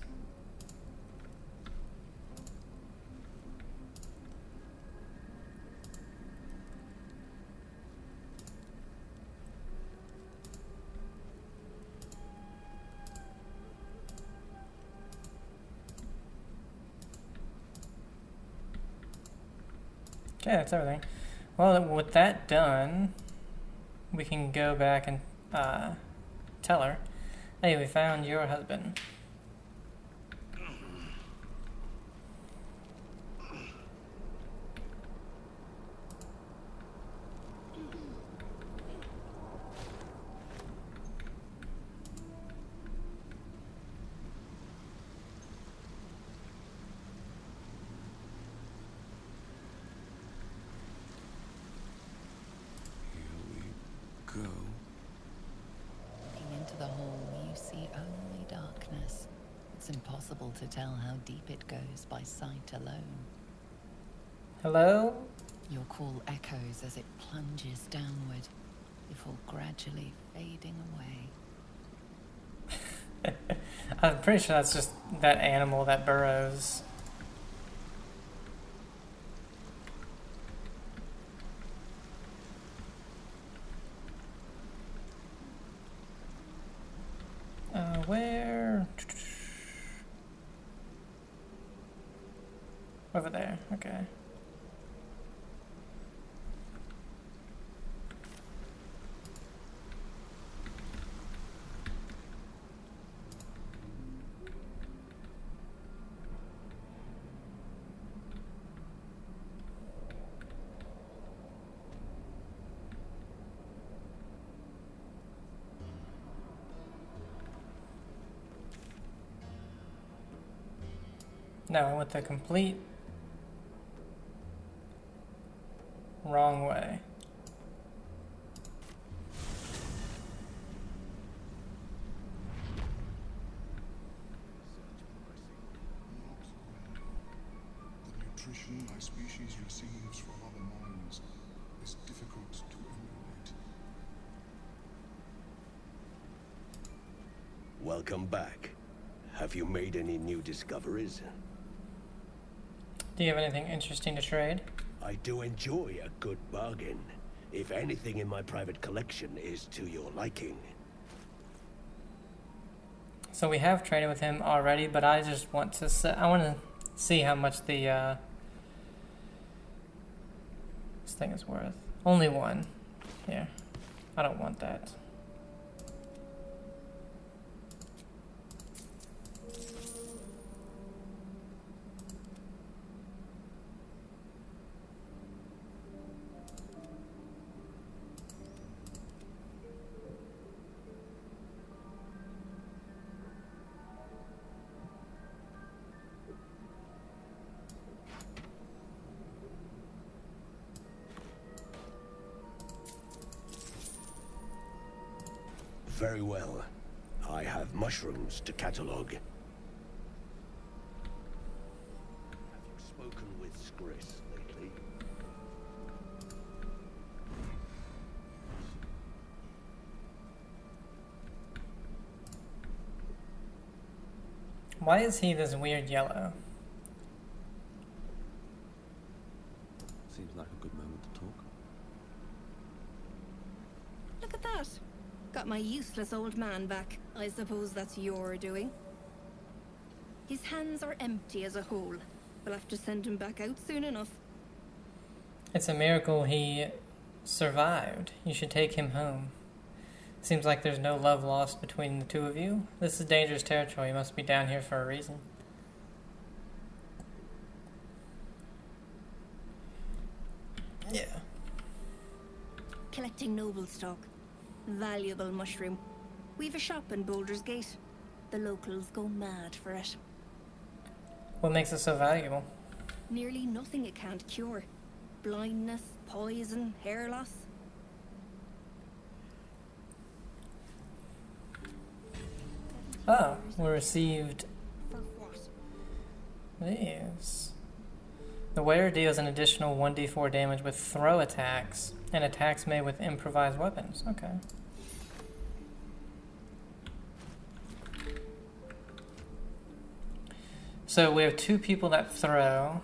Okay, that's everything. Well, with that done, we can go back and tell her, hey, we found your husband. Go. Looking into the hole, you see only darkness. It's impossible to tell how deep it goes by sight alone. Hello? Your call echoes as it plunges downward, before gradually fading away. I'm pretty sure that's just that animal that burrows. Over there, okay. No, I went the complete wrong way. The nutrition my species receives from other minds is difficult to emulate. Welcome back. Have you made any new discoveries? Do you have anything interesting to trade? I do enjoy a good bargain. If anything in my private collection is to your liking. So we have traded with him already, but I just want to I want to see how much the this thing is worth. Only one. Here. I don't want that. Very well. I have mushrooms to catalog. Have you spoken with Skris lately? Why is he this weird yellow? Seems like a good moment to talk. Look at that. Got my useless old man back. I suppose that's your doing. His hands are empty as a whole. We'll have to send him back out soon enough. It's a miracle he survived. You should take him home. Seems like there's no love lost between the two of you. This is dangerous territory. You must be down here for a reason. Yeah. Collecting noble stock. Valuable mushroom. We've a shop in Baldurs Gate. The locals go mad for it. What makes it so valuable? Nearly nothing it can't cure. Blindness, poison, hair loss. Oh, we received For what? these. The wearer deals an additional 1d4 damage with throw attacks and attacks made with improvised weapons. Okay. So we have two people that throw.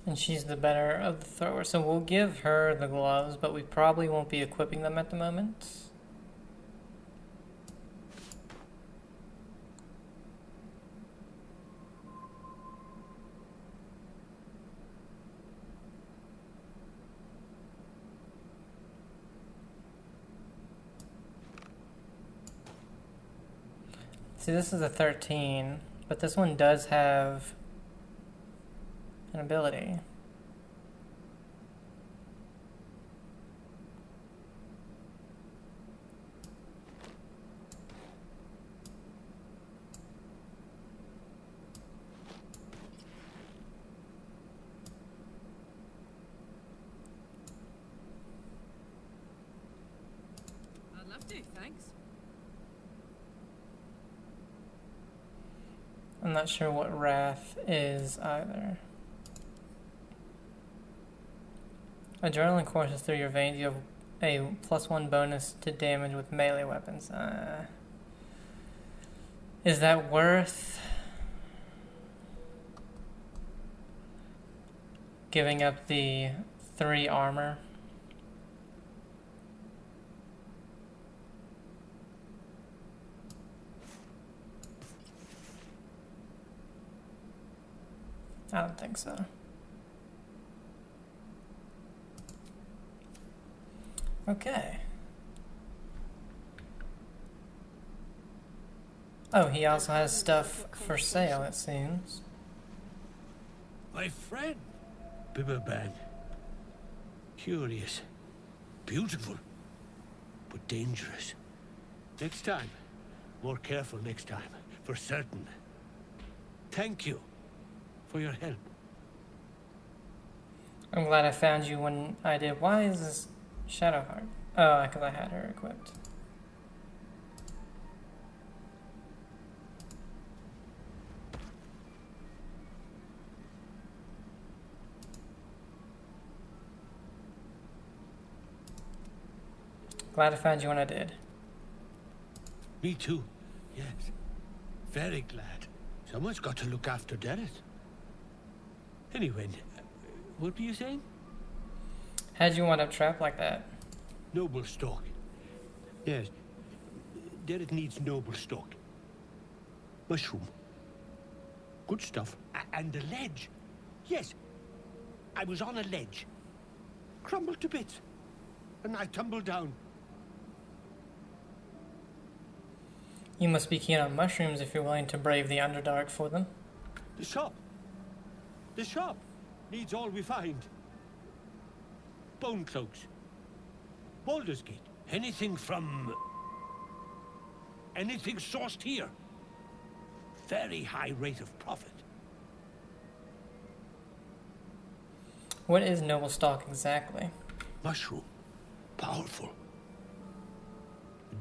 And she's the better of the throwers. So we'll give her the gloves, but we probably won't be equipping them at the moment. See, this is a 13, but this one does have an ability. I'd love to, thanks. I'm not sure what Wrath is either. Adrenaline courses through your veins. You have a +1 bonus to damage with melee weapons. Is that worth giving up the 3 armor? I don't think so. Okay. Oh, he also has stuff for sale, it seems. My friend, Bibberban. Curious. Beautiful. But dangerous. Next time. More careful next time. For certain. Thank you for your help. I'm glad I found you when I did. Why is this Shadowheart? Oh, because I had her equipped. Glad I found you when I did. Me too. Yes. Very glad. Someone's got to look after Derek. Anyway, what were you saying? How'd you wind up trapped like that? Noble stock. Yes. Derek needs noble stock. Mushroom. Good stuff. And a ledge. Yes. I was on a ledge. Crumbled to bits. And I tumbled down. You must be keen on mushrooms if you're willing to brave the Underdark for them. The shop. The shop needs all we find. Bone cloaks. Baldurs Gate. Anything sourced here. Very high rate of profit. What is noble stock exactly? Mushroom. Powerful.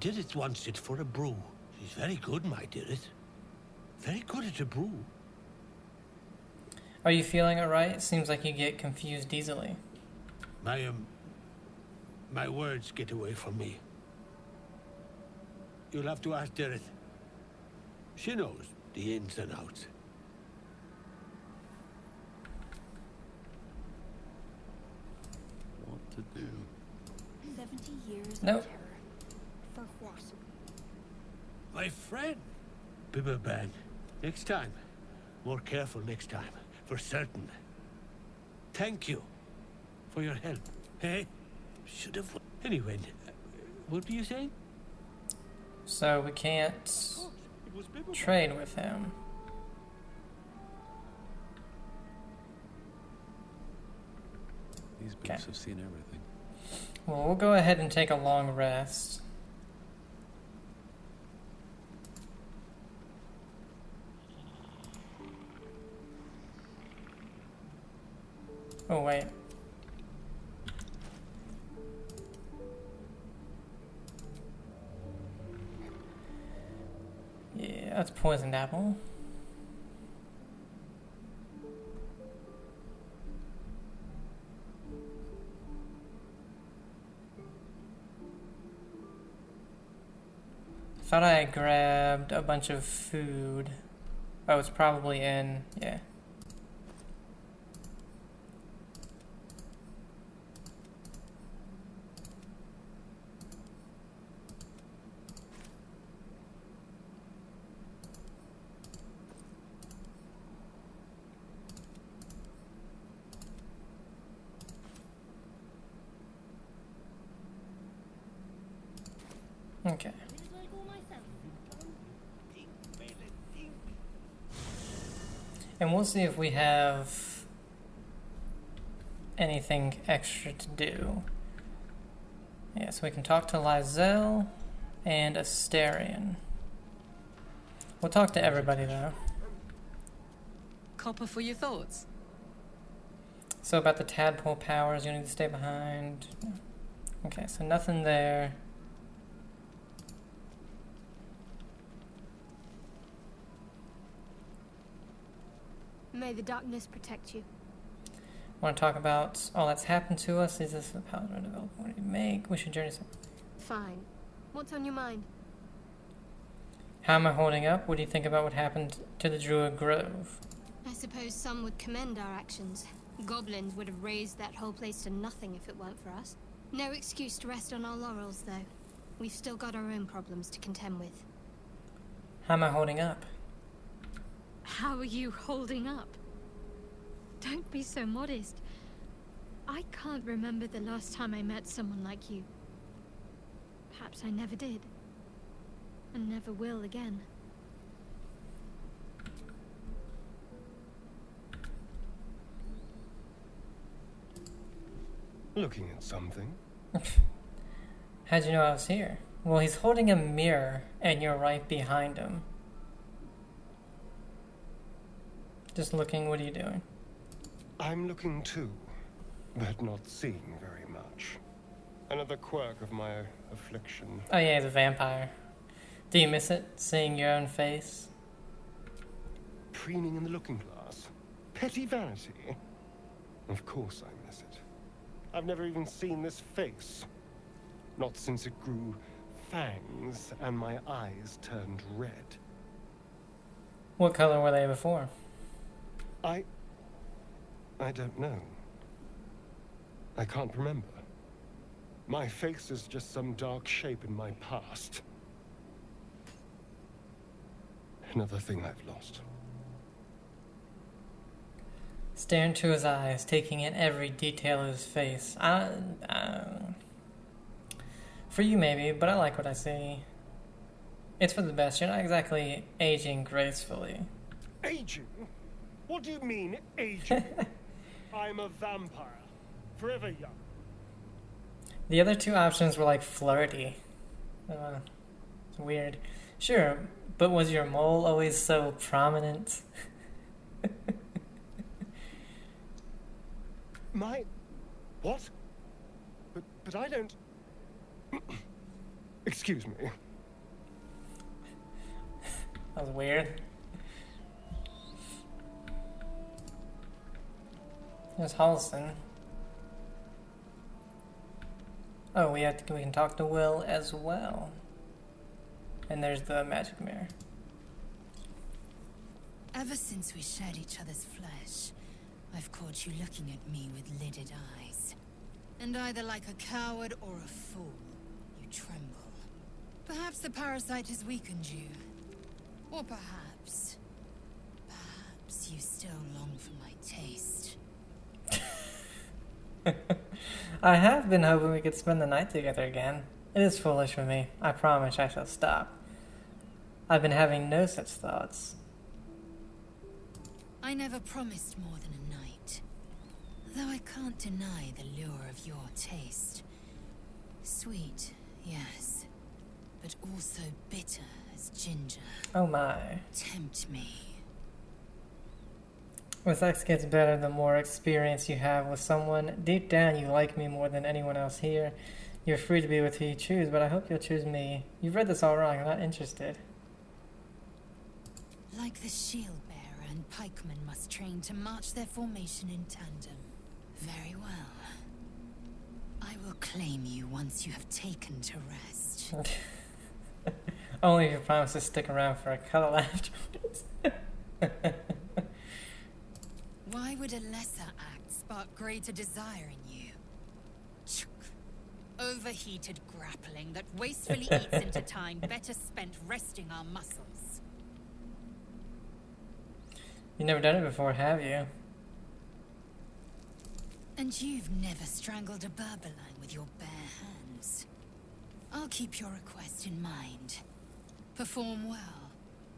Dirith wants it for a brew. She's very good, my Dirith. Very good at a brew. Are you feeling it right? It seems like you get confused easily. My words get away from me. You'll have to ask Dirith. She knows the ins and outs. What to do? 70 years Nope. of terror. For what? My friend. Bibberban. Next time. More careful next time. For certain. Thank you for your help. Hey? Should have... Anyway, what were you saying? So we can't It was Bibberban. trade with him. These books have seen everything. Well, we'll go ahead and take a long rest. Oh, wait. Yeah, that's poisoned apple. Thought I had grabbed a bunch of food. Oh, it's probably in, yeah. Okay. And we'll see if we have anything extra to do. Yeah, so we can talk to Lizelle and Asterion. We'll talk to everybody though. Copper for your thoughts. So about the tadpole powers, you need to stay behind. Okay, so nothing there. May the darkness protect you. Want to talk about all that's happened to us? Is this the power development? What do you make? We should journey some. Fine. What's on your mind? How am I holding up? What do you think about what happened to the Druid Grove? I suppose some would commend our actions. Goblins would have razed that whole place to nothing if it weren't for us. No excuse to rest on our laurels, though. We've still got our own problems to contend with. How am I holding up? How are you holding up? Don't be so modest. I can't remember the last time I met someone like you. Perhaps I never did. And never will again. Looking at something? How'd you know I was here? Well, he's holding a mirror, and you're right behind him. Just looking, what are you doing? I'm looking too, but not seeing very much. Another quirk of my affliction. Oh yeah, he's a vampire. Do you miss it, seeing your own face? Preening in the looking glass? Petty vanity? Of course I miss it. I've never even seen this face. Not since it grew fangs and my eyes turned red. What color were they before? I don't know. I can't remember. My face is just some dark shape in my past. Another thing I've lost. Stare into his eyes, taking in every detail of his face. For you maybe, but I like what I see. It's for the best. You're not exactly aging gracefully. Aging? What do you mean, aging? I'm a vampire. Forever young. The other two options were like flirty. It's weird. Sure, but was your mole always so prominent? My... what? But I don't... Excuse me. That was weird. There's Halston. Oh, we can talk to Will as well. And there's the magic mirror. Ever since we shared each other's flesh, I've caught you looking at me with lidded eyes. And either like a coward or a fool, you tremble. Perhaps the parasite has weakened you. Or perhaps you still long for my taste. I have been hoping we could spend the night together again. It is foolish for me. I promise I shall stop. I've been having no such thoughts. I never promised more than a night. Though I can't deny the lure of your taste. Sweet, yes. But also bitter as ginger. Oh my. Tempt me. With sex gets better the more experience you have with someone. Deep down you like me more than anyone else here. You're free to be with who you choose, but I hope you'll choose me. You've read this all wrong. I'm not interested. Like the shield bearer and pikemen must train to march their formation in tandem. Very well. I will claim you once you have taken to rest. Only if you promise to stick around for a cuddle afterwards. Why would a lesser act spark greater desire in you? Overheated grappling that wastefully eats into time better spent resting our muscles. You've never done it before, have you? And you've never strangled a Berbeline with your bare hands. I'll keep your request in mind. Perform well,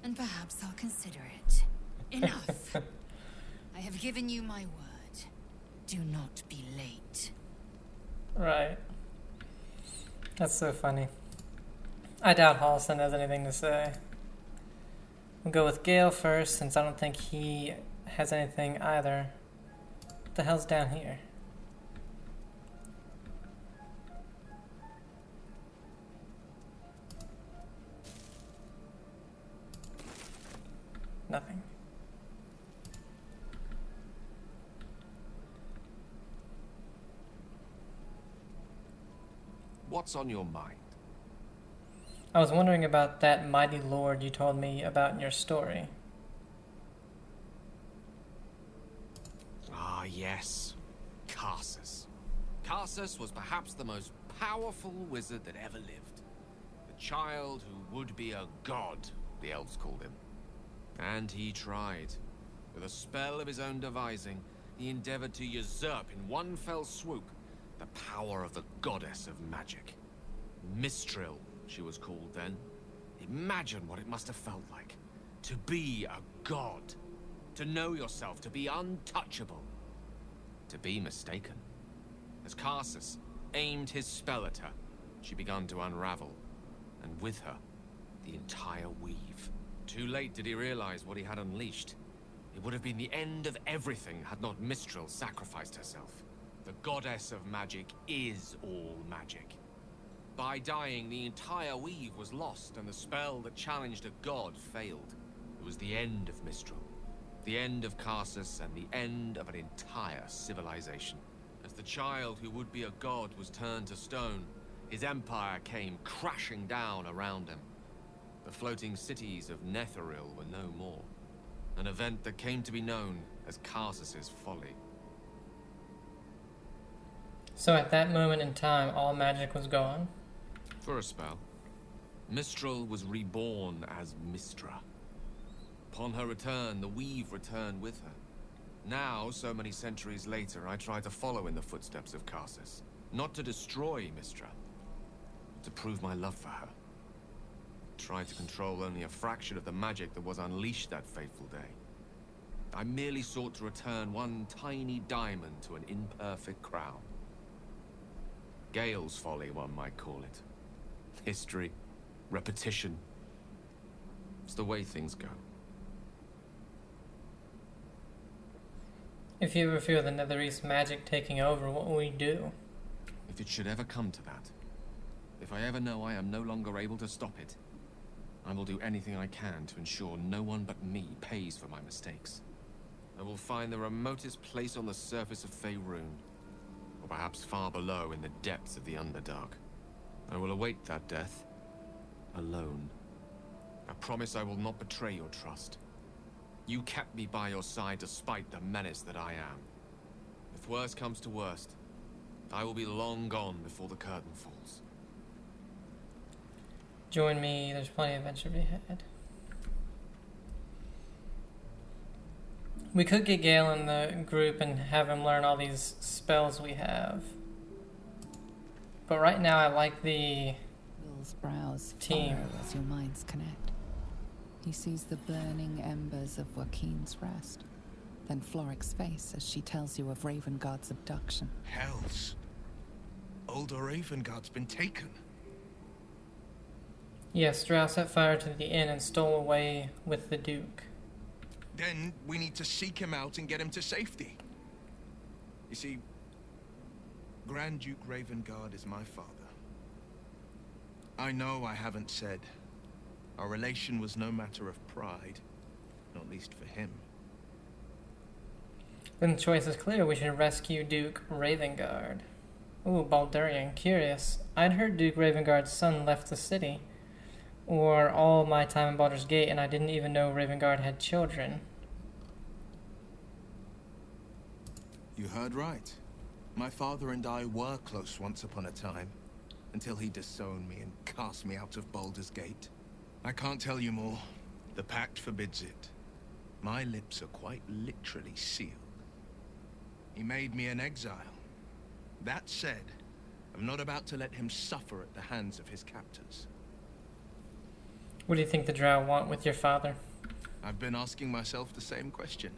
and perhaps I'll consider it. Enough. I have given you my word. Do not be late. Right. That's so funny. I doubt Halston has anything to say. We'll go with Gale first, since I don't think he has anything either. What the hell's down here? Nothing. What's on your mind? I was wondering about that mighty lord you told me about in your story. Ah, yes. Karsus. Karsus was perhaps the most powerful wizard that ever lived. The child who would be a god, the elves called him. And he tried. With a spell of his own devising, he endeavored to usurp in one fell swoop the power of the goddess of magic. Mistral, she was called then. Imagine what it must have felt like. To be a god. To know yourself, to be untouchable. To be mistaken. As Karsus aimed his spell at her, she began to unravel. And with her, the entire weave. Too late did he realize what he had unleashed. It would have been the end of everything had not Mistral sacrificed herself. The goddess of magic is all magic. By dying, the entire weave was lost, and the spell that challenged a god failed. It was the end of Mistral. The end of Karsus, and the end of an entire civilization. As the child who would be a god was turned to stone, his empire came crashing down around him. The floating cities of Netheril were no more. An event that came to be known as Karsus's folly. So at that moment in time, all magic was gone? For a spell. Mistral was reborn as Mistra. Upon her return, the weave returned with her. Now, so many centuries later, I try to follow in the footsteps of Karsus. Not to destroy Mistra, but to prove my love for her. Try to control only a fraction of the magic that was unleashed that fateful day. I merely sought to return one tiny diamond to an imperfect crown. Gale's folly, one might call it. History, repetition. It's the way things go. If you ever feel the Netherese magic taking over, what will we do? If it should ever come to that, if I ever know I am no longer able to stop it, I will do anything I can to ensure no one but me pays for my mistakes. I will find the remotest place on the surface of Faerun, or perhaps far below in the depths of the Underdark. I will await that death, alone. I promise I will not betray your trust. You kept me by your side despite the menace that I am. If worst comes to worst, I will be long gone before the curtain falls. Join me, there's plenty of adventure to be had. We could get Gale in the group and have him learn all these spells we have. But right now I like the Will's brows team. furrow as your minds connect. He sees the burning embers of Joaquin's rest, then Floric's face as she tells you of Ravengard's abduction. Hells. Older Ravengard's been taken. Yes, Strauss set fire to the inn and stole away with the Duke. Then we need to seek him out and get him to safety. You see, Grand Duke Ravengard is my father. I know I haven't said. Our relation was no matter of pride, not least for him. Then the choice is clear. We should rescue Duke Ravengard. Ooh, Baldurian. Curious. I'd heard Duke Ravengard's son left the city. Or all my time in Baldur's Gate, and I didn't even know Ravengard had children. You heard right. My father and I were close once upon a time, until he disowned me and cast me out of Baldur's Gate. I can't tell you more. The pact forbids it. My lips are quite literally sealed. He made me an exile. That said, I'm not about to let him suffer at the hands of his captors. What do you think the Drow want with your father? I've been asking myself the same question.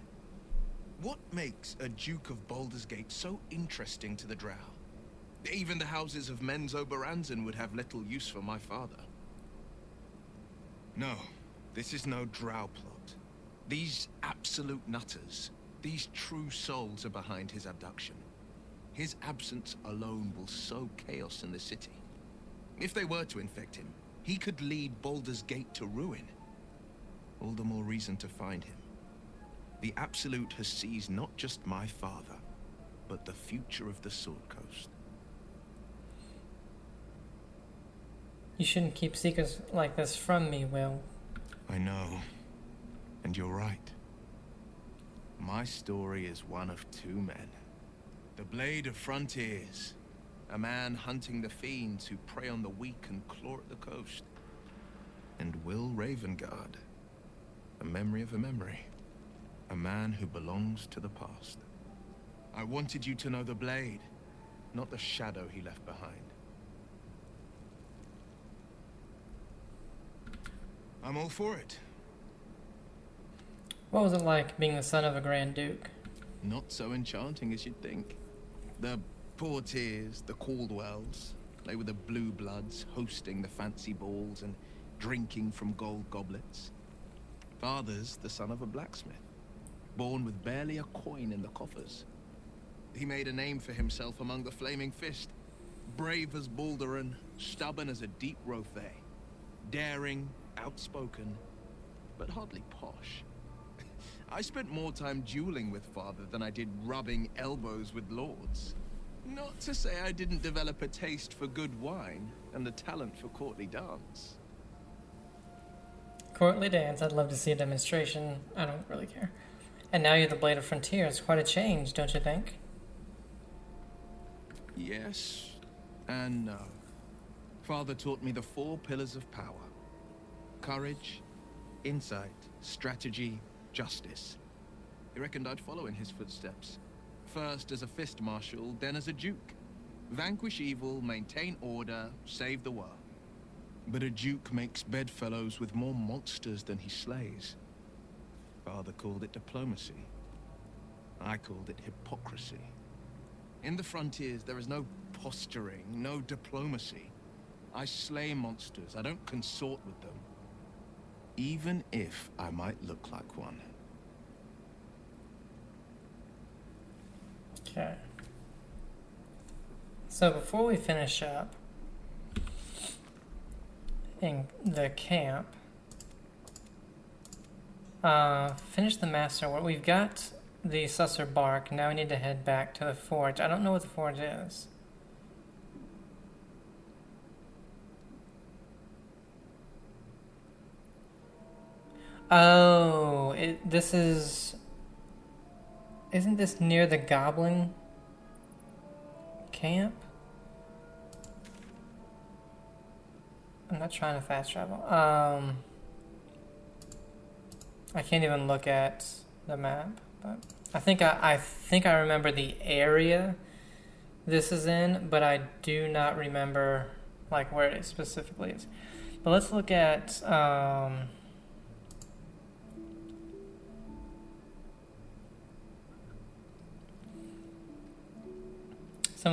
What makes a Duke of Baldur's Gate so interesting to the Drow? Even the houses of Men's Oberanzen would have little use for my father. No, this is no Drow plot. These absolute nutters, these true souls are behind his abduction. His absence alone will sow chaos in the city. If they were to infect him, he could lead Baldur's Gate to ruin. All the more reason to find him. The Absolute has seized not just my father, but the future of the Sword Coast. You shouldn't keep secrets like this from me, Will. I know. And you're right. My story is one of two men. The Blade of Frontiers. A man hunting the fiends who prey on the weak and claw at the coast. And Will Ravengard. A memory of a memory. A man who belongs to the past. I wanted you to know the Blade, not the shadow he left behind. I'm all for it. What was it like being the son of a Grand Duke? Not so enchanting as you'd think. The Portiers, the Caldwells, they were the blue bloods hosting the fancy balls and drinking from gold goblets. Father's the son of a blacksmith, born with barely a coin in the coffers. He made a name for himself among the Flaming Fist. Brave as Balduran, stubborn as a deep Rothe. Daring, outspoken, but hardly posh. I spent more time dueling with Father than I did rubbing elbows with lords. Not to say I didn't develop a taste for good wine and the talent for courtly dance. Courtly dance, I'd love to see a demonstration. I don't really care. And now you're the Blade of Frontiers. Quite a change, don't you think? Yes and no. Father taught me the 4 pillars of power. Courage, insight, strategy, justice. He reckoned I'd follow in his footsteps. First as a fist marshal, then as a duke. Vanquish evil, maintain order, save the world. But a duke makes bedfellows with more monsters than he slays. Father called it diplomacy. I called it hypocrisy. In the Frontiers, there is no posturing, no diplomacy. I slay monsters, I don't consort with them. Even if I might look like one. Okay. So before we finish up in the camp, finish the master work. We've got the Susser bark. Now we need to head back to the forge. I don't know what the forge is. Oh, this is... Isn't this near the Goblin camp? I'm not trying to fast travel. I can't even look at the map, but I think I remember the area this is in, but I do not remember like where it specifically is. But let's look at some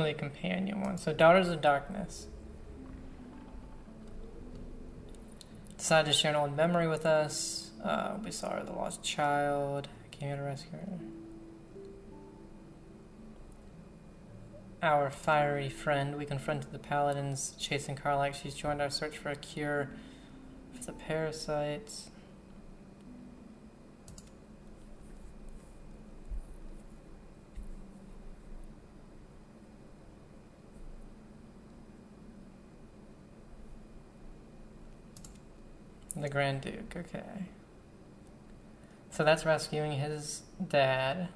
of the companion ones. So Daughters of Darkness decided to share an old memory with us. We saw her, the lost child. Came here to rescue her. Our fiery friend. We confronted the paladins chasing Karlach. She's joined our search for a cure for the parasites. The Grand Duke, okay. So that's rescuing his dad.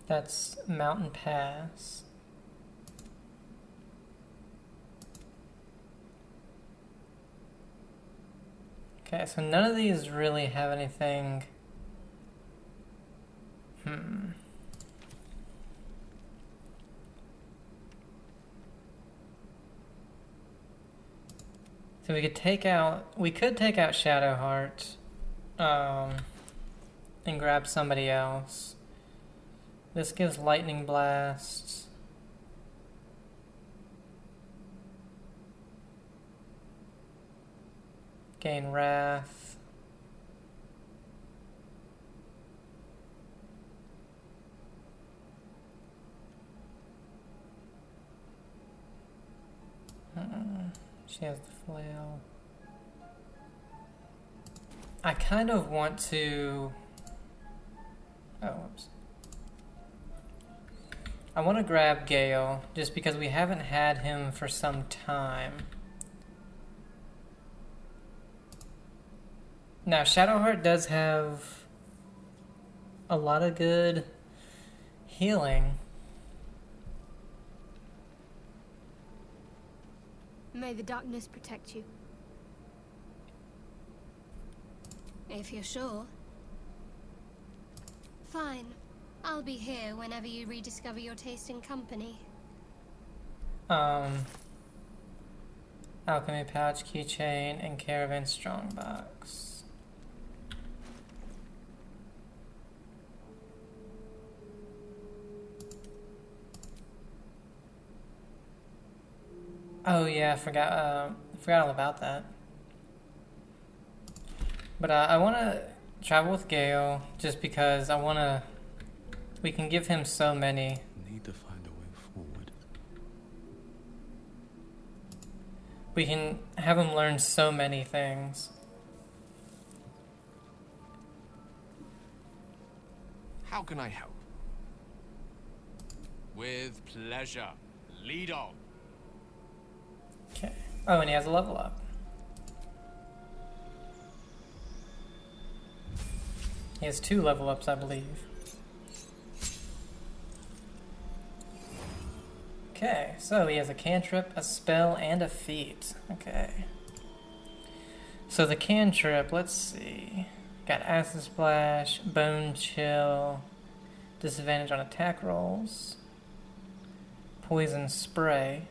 That's Mountain Pass. Okay, so none of these really have anything. So we could take out Shadowheart, and grab somebody else. This gives Lightning Blast. Gain Wrath. She has the flail. I kind of want to Oh, whoops. I want to grab Gale, just because we haven't had him for some time. Now, Shadowheart does have a lot of good healing. May the darkness protect you. If you're sure. Fine. I'll be here whenever you rediscover your taste in company. Alchemy pouch, keychain, and caravan strongbox. Oh yeah, I forgot all about that. But I want to travel with Gale just because we can give him so many. Need to find a way forward. We can have him learn so many things. How can I help? With pleasure. Lead on. Okay. Oh, and he has a level up. He has 2 level ups, I believe. Okay, so he has a cantrip, a spell, and a feat. Okay. So the cantrip, let's see. Got Acid Splash, Bone Chill, disadvantage on attack rolls, Poison Spray,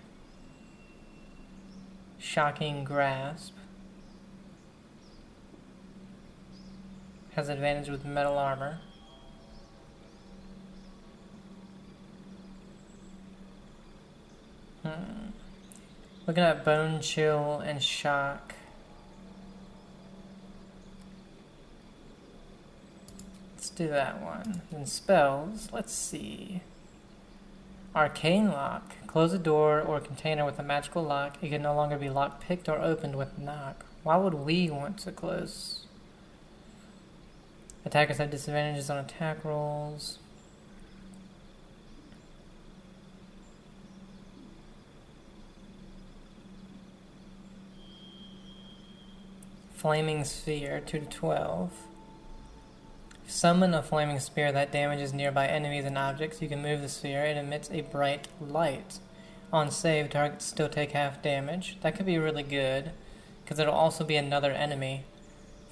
Shocking Grasp, has advantage with metal armor. Looking at Bone Chill and Shock. Let's do that one. Then spells, let's see. Arcane Lock. Close a door or container with a magical lock. It can no longer be lock picked or opened with knock. Why would we want to close? Attackers have disadvantages on attack rolls. Flaming Sphere, 2 to 12. Summon a flaming spear that damages nearby enemies and objects. You can move the sphere. It emits a bright light. On save, targets still take half damage. That could be really good, because it'll also be another enemy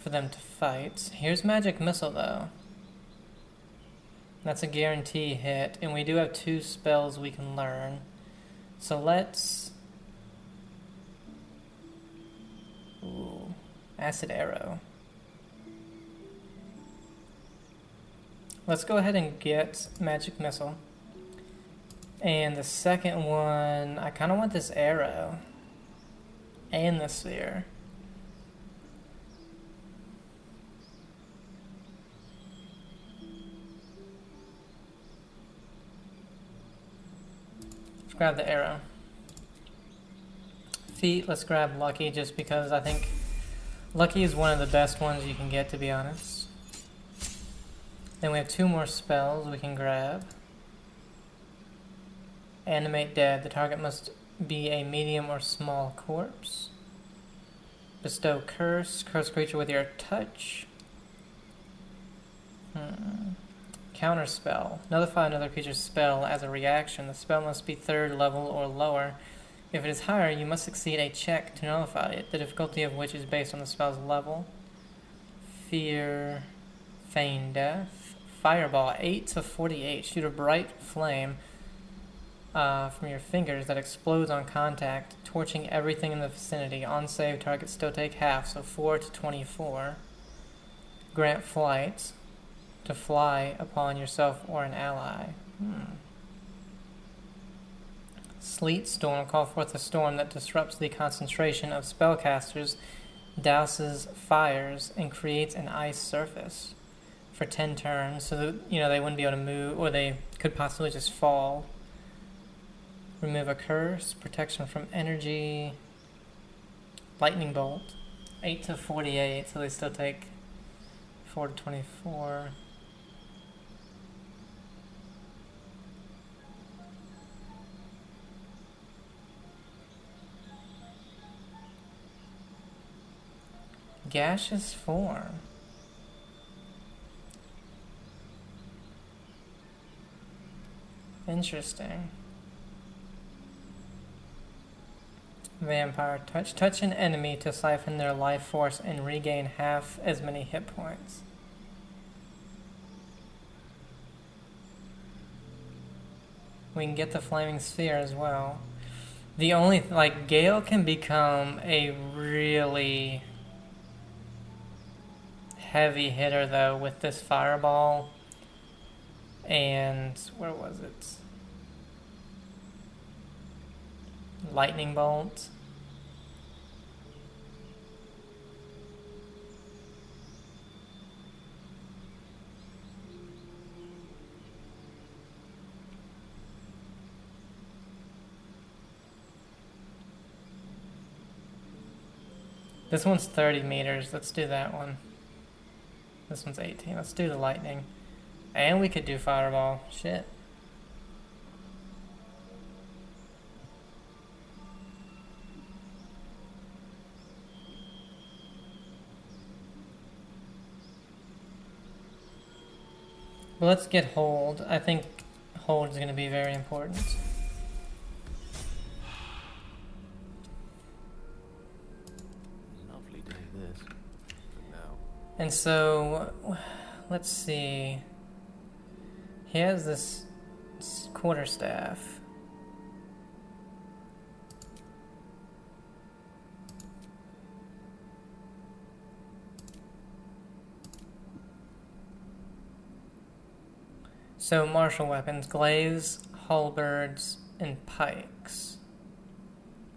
for them to fight. Here's Magic Missile, though. That's a guarantee hit, and we do have 2 spells we can learn. So let's... Ooh. Acid Arrow. Let's go ahead and get Magic Missile. And the second one, I kind of want this arrow. And the sphere. Let's grab the arrow. Feet, let's grab Lucky just because I think Lucky is one of the best ones you can get, to be honest. Then we have 2 more spells we can grab. Animate Dead. The target must be a medium or small corpse. Bestow Curse. Curse creature with your touch. Counter spell. Nullify another creature's spell as a reaction. The spell must be 3rd level or lower. If it is higher, you must succeed a check to nullify it, the difficulty of which is based on the spell's level. Fear. Feign Death. Fireball. 8 to 48. Shoot a bright flame from your fingers that explodes on contact, torching everything in the vicinity. On save, targets still take half, so 4 to 24. Grant flight. To fly upon yourself or an ally. Sleet Storm. Call forth a storm that disrupts the concentration of spellcasters, douses fires, and creates an ice surface for 10 turns, so that, they wouldn't be able to move, or they could possibly just fall. Remove a curse. Protection from energy. Lightning Bolt. 8 to 48, so they still take 4 to 24. gaseous form. Interesting. Vampire touch. Touch an enemy to siphon their life force and regain half as many hit points. We can get the flaming sphere as well. The only, like, Gale can become a really heavy hitter though with this fireball and, where was it? Lightning bolt. This one's 30 meters. Let's do that one. This one's 18. Let's do the lightning. And we could do fireball. Shit. Well, let's get hold. I think hold is going to be very important. Lovely day this. But no. And so, let's see. He has this quarterstaff. So martial weapons, glaives, halberds, and pikes.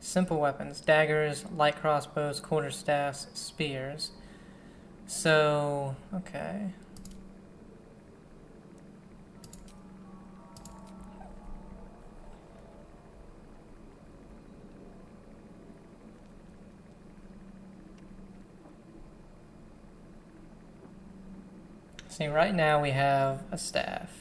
Simple weapons, daggers, light crossbows, quarterstaffs, spears. So, okay. See, right now we have a staff.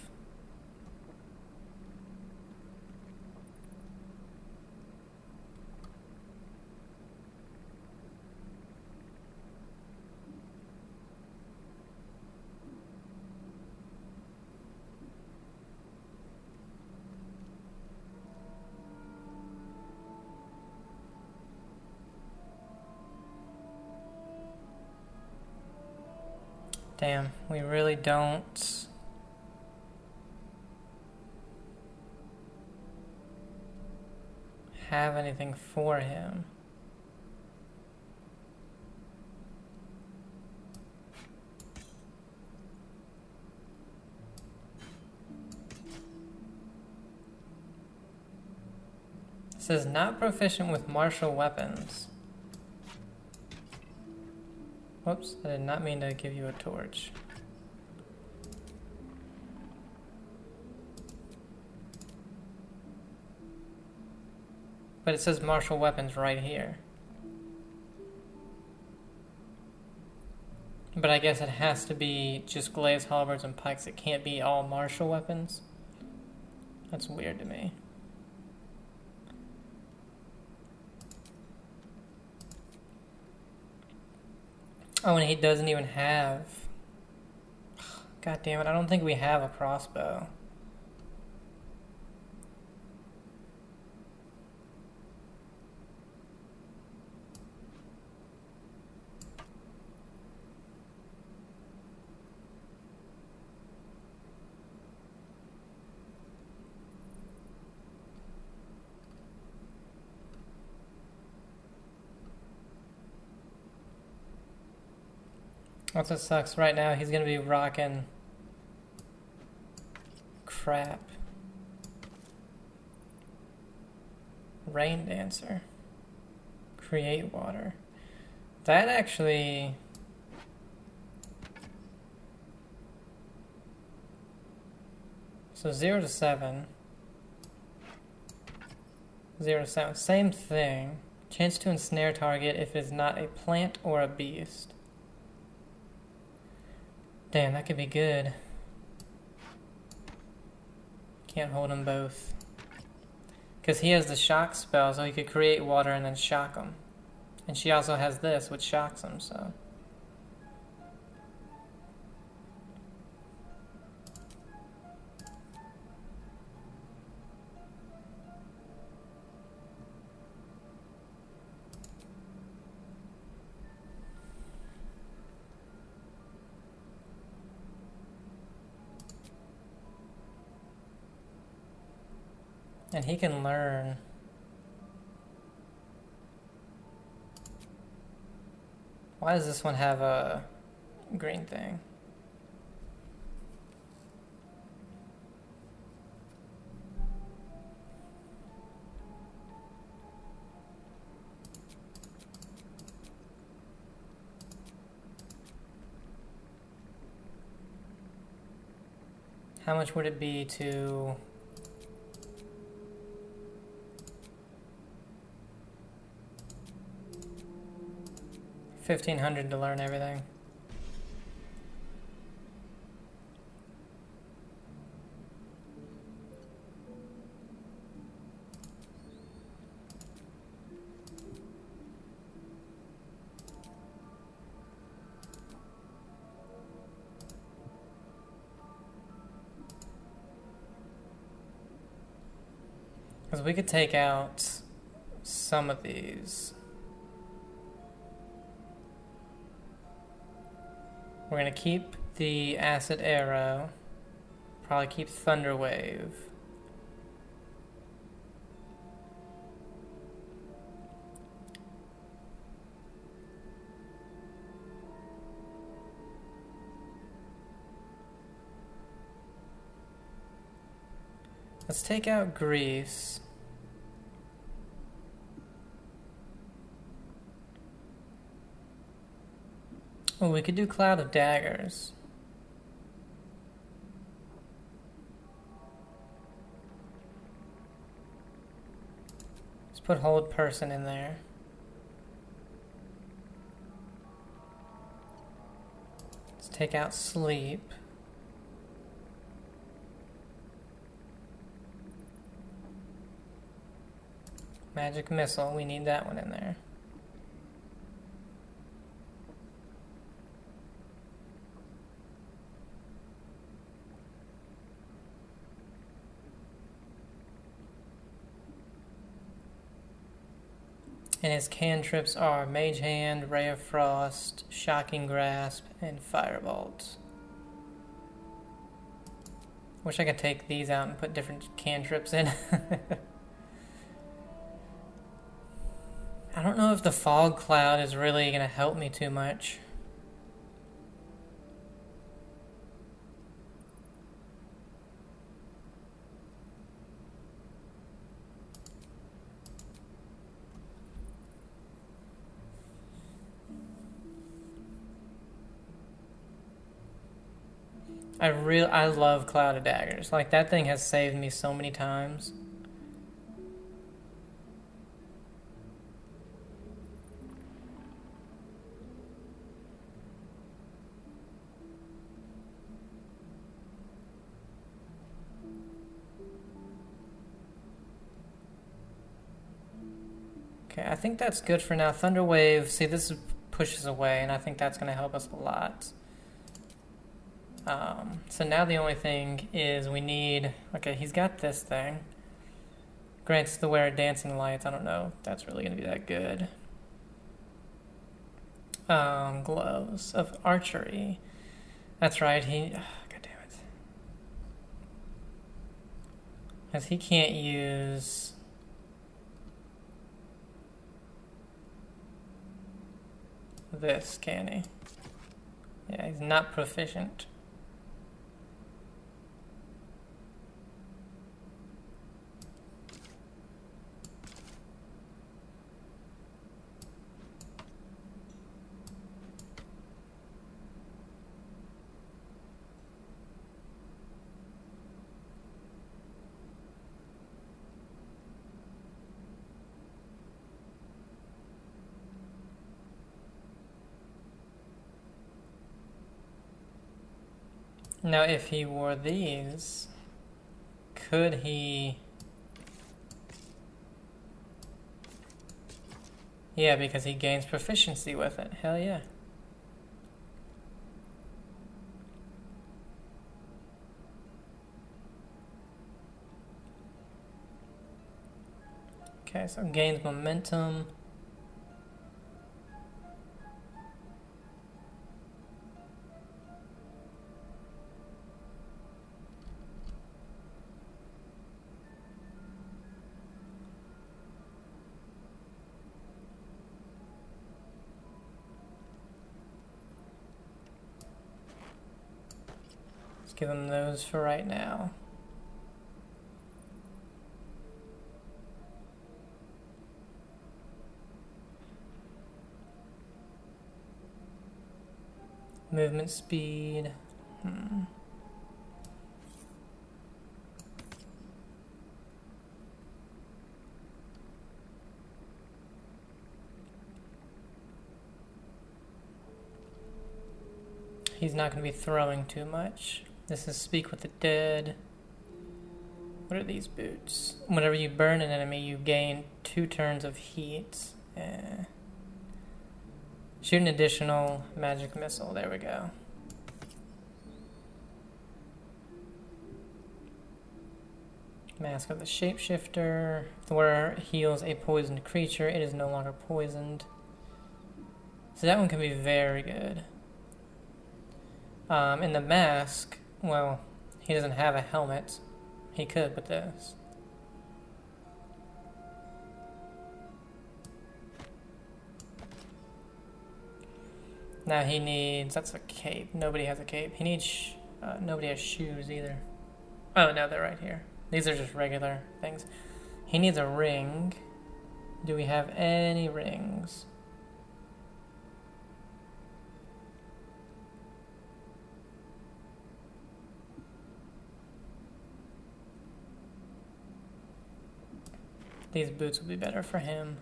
Damn, we really don't have anything for him. It says not proficient with martial weapons. Whoops, I did not mean to give you a torch. But it says martial weapons right here. But I guess it has to be just glaives, halberds, and pikes. It can't be all martial weapons. That's weird to me. Oh, and he doesn't even have... God damn it, I don't think we have a crossbow. That's what sucks. Right now, he's gonna be rocking crap. Rain Dancer. Create water. That actually... So 0 to 7. 0 to 7. Same thing. Chance to ensnare target if it is not a plant or a beast. Damn, that could be good. Can't hold them both. Because he has the shock spell, so he could create water and then shock them. And she also has this, which shocks him, so... And he can learn. Why does this one have a green thing? How much would it be to... $1,500 to learn everything. Because we could take out some of these. We're going to keep the acid arrow. Probably keep thunder wave. Let's take out grease. Oh, we could do cloud of daggers. Let's put hold person in there. Let's take out sleep. Magic missile, we need that one in there. And his cantrips are Mage Hand, Ray of Frost, Shocking Grasp, and Firebolt. Wish I could take these out and put different cantrips in. I don't know if the fog cloud is really going to help me too much. I love Cloud of Daggers. Like, that thing has saved me so many times. Okay, I think that's good for now. Thunder Wave, see, this pushes away, and I think that's going to help us a lot. So now the only thing is we need... Okay, he's got this thing. Grants the wearer dancing lights. I don't know if that's really going to be that good. Gloves of archery. That's right, he... God damn it. Because he can't use... this, can he? Yeah, he's not proficient. Now, if he wore these, could he... Yeah, because he gains proficiency with it. Hell yeah. Okay, so gains momentum. Give him those for right now. Movement speed. He's not going to be throwing too much. This is Speak with the Dead. What are these boots? Whenever you burn an enemy, you gain 2 turns of heat. Shoot an additional magic missile. There we go. Mask of the Shapeshifter. The wearer heals a poisoned creature. It is no longer poisoned. So that one can be very good. In the mask, well, he doesn't have a helmet. He could with this. Now he needs, that's a cape. Nobody has a cape. He needs, nobody has shoes either. Oh, no, they're right here. These are just regular things. He needs a ring. Do we have any rings? These boots will be better for him.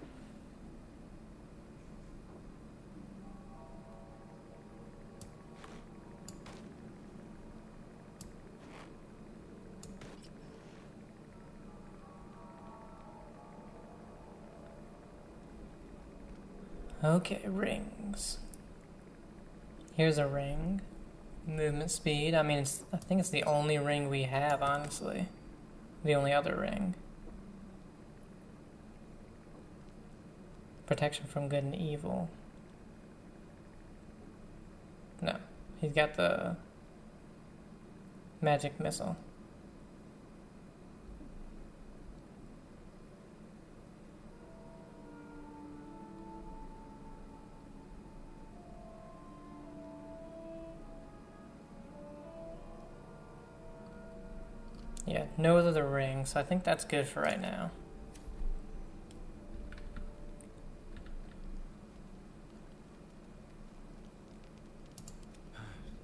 Okay, rings. Here's a ring. Movement speed. I mean, I think it's the only ring we have, honestly. The only other ring. Protection from good and evil. No, he's got the magic missile. Yeah, no other rings, so I think that's good for right now.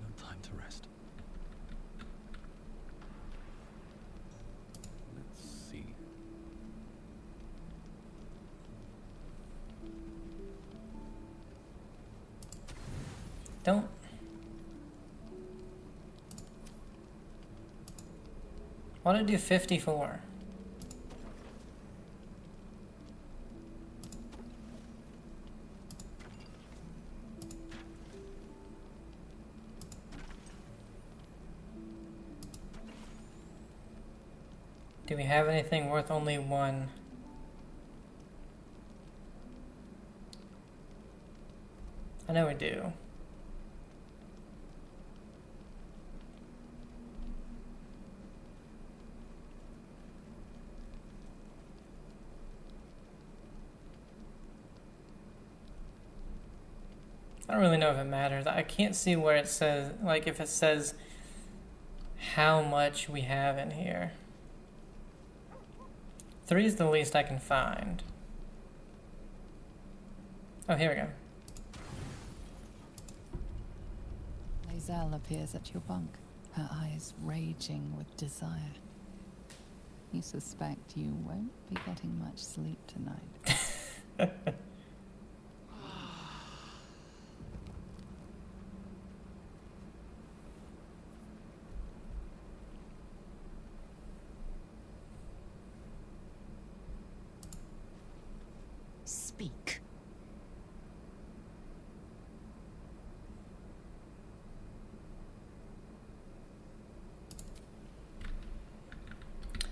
No time to rest. Let's see. Don't. Why don't I do 54? Do we have anything worth only 1? I know we do. I don't really know if it matters. I can't see where it says, like if it says how much we have in here. 3 is the least I can find. Oh, here we go. Lae'zel appears at your bunk, her eyes raging with desire. You suspect you won't be getting much sleep tonight. Speak.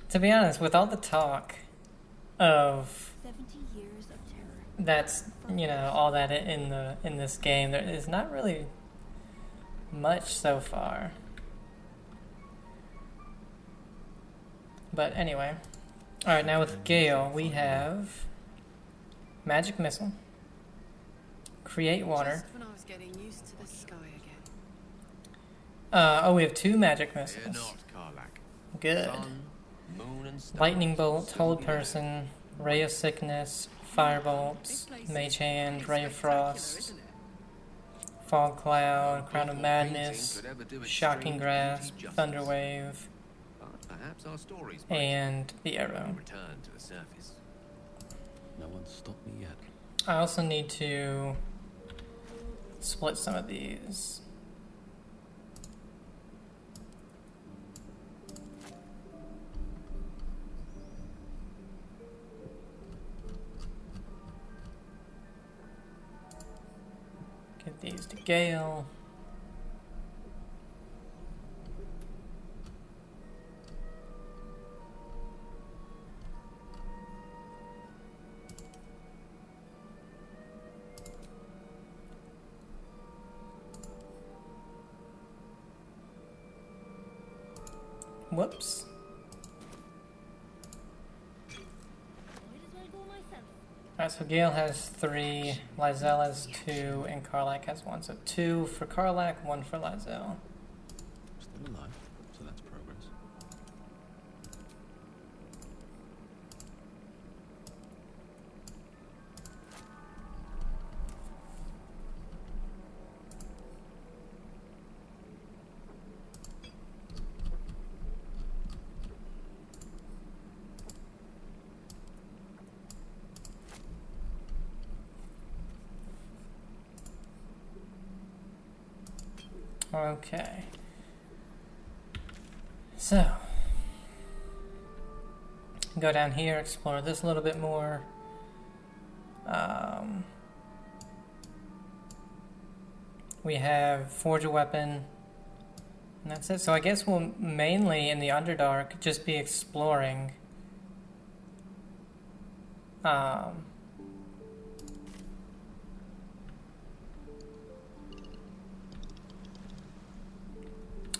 To be honest, with all the talk of 70 years of terror. that's, you know, all that in this game, there is not really much so far. But anyway, all right. Now with Gale, we have magic missile, create water, Just when I was getting used to the sky again. Oh, we have 2 magic Fear missiles. not, Karlach. Good. Sun, moon, and stars Lightning will bolt, soon hold be there. person, ray of sickness, firebolt, mage hand, ray of frost, fog cloud, crown of madness, shocking grasp, thunder wave, But perhaps our stories might and the arrow. return to the surface. No one's stopped me yet. I also need to split some of these. Give these to Gale. Whoops. Alright, so Gale has 3, Lizelle has 2, and Karlach has 1. So 2 for Karlach, 1 for Lizelle. Still alive, so that's progress. Okay. So, go down here, explore this a little bit more. We have forge a weapon, and that's it. So I guess we'll mainly in the Underdark just be exploring.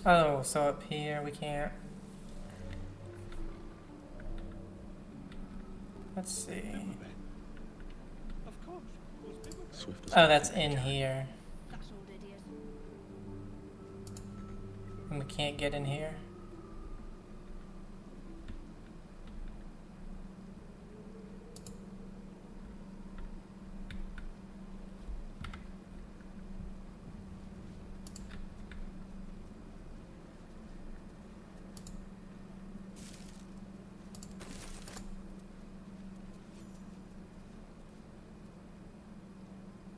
Oh, so up here we can't. Let's see. Swift as Oh, that's in here. And we can't get in here.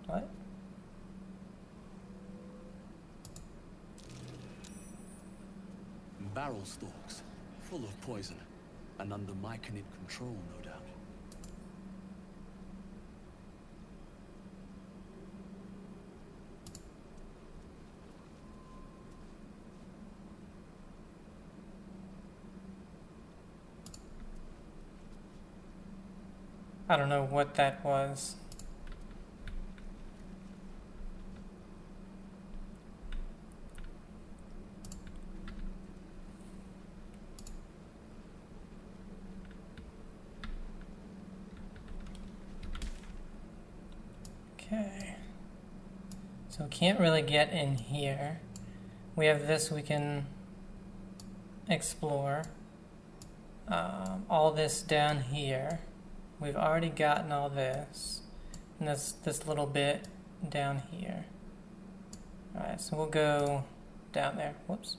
What? Barrel stalks, full of poison, and under Myconid control, no doubt. I don't know what that was. Okay. So can't really get in here. We have this we can explore. All this down here. We've already gotten all this. And this little bit down here. Alright, so we'll go down there. Whoops.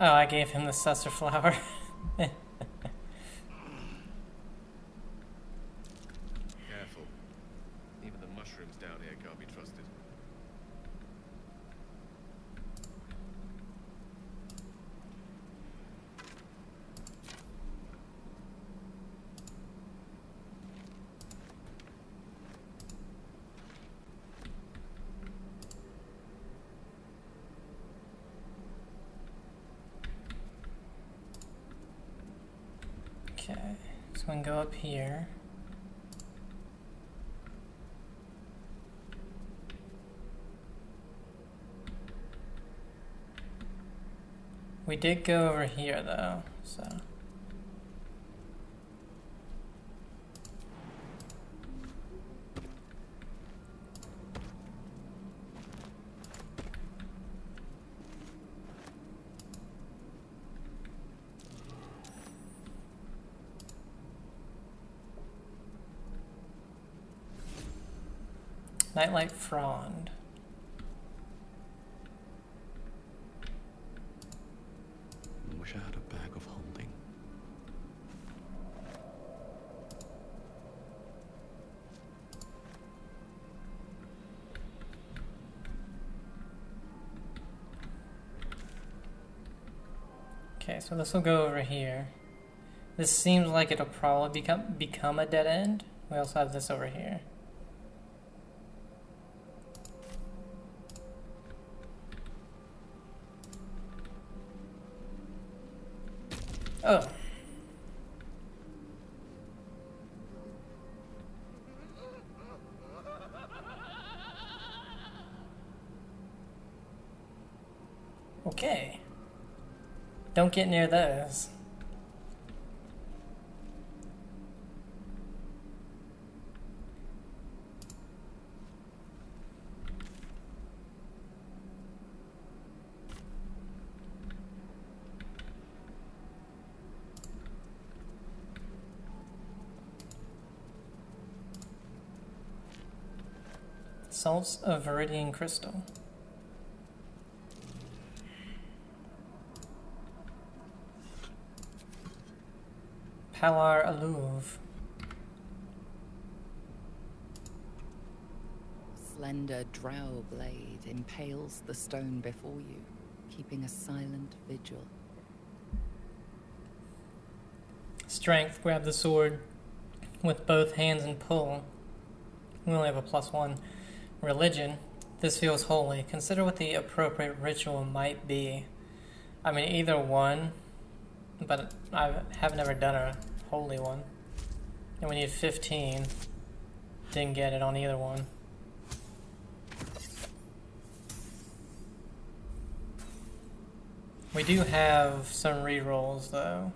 Oh, I gave him the susser flower. Careful. Even the mushrooms down here can't be trusted. Okay, we can go up here. We did go over here though, so. Nightlight Frond. Wish I had a bag of holding. Okay, so this will go over here. This seems like it'll probably become a dead end. We also have this over here. Oh. Okay. Don't get near those. Salts of Viridian Crystal. Palar Aluv. Slender drow blade impales the stone before you, keeping a silent vigil. Strength, grab the sword with both hands and pull. We only have a +1. Religion, this feels holy. Consider what the appropriate ritual might be. I mean, either one, but I have never done a holy one. And we need 15. Didn't get it on either one. We do have some rerolls though.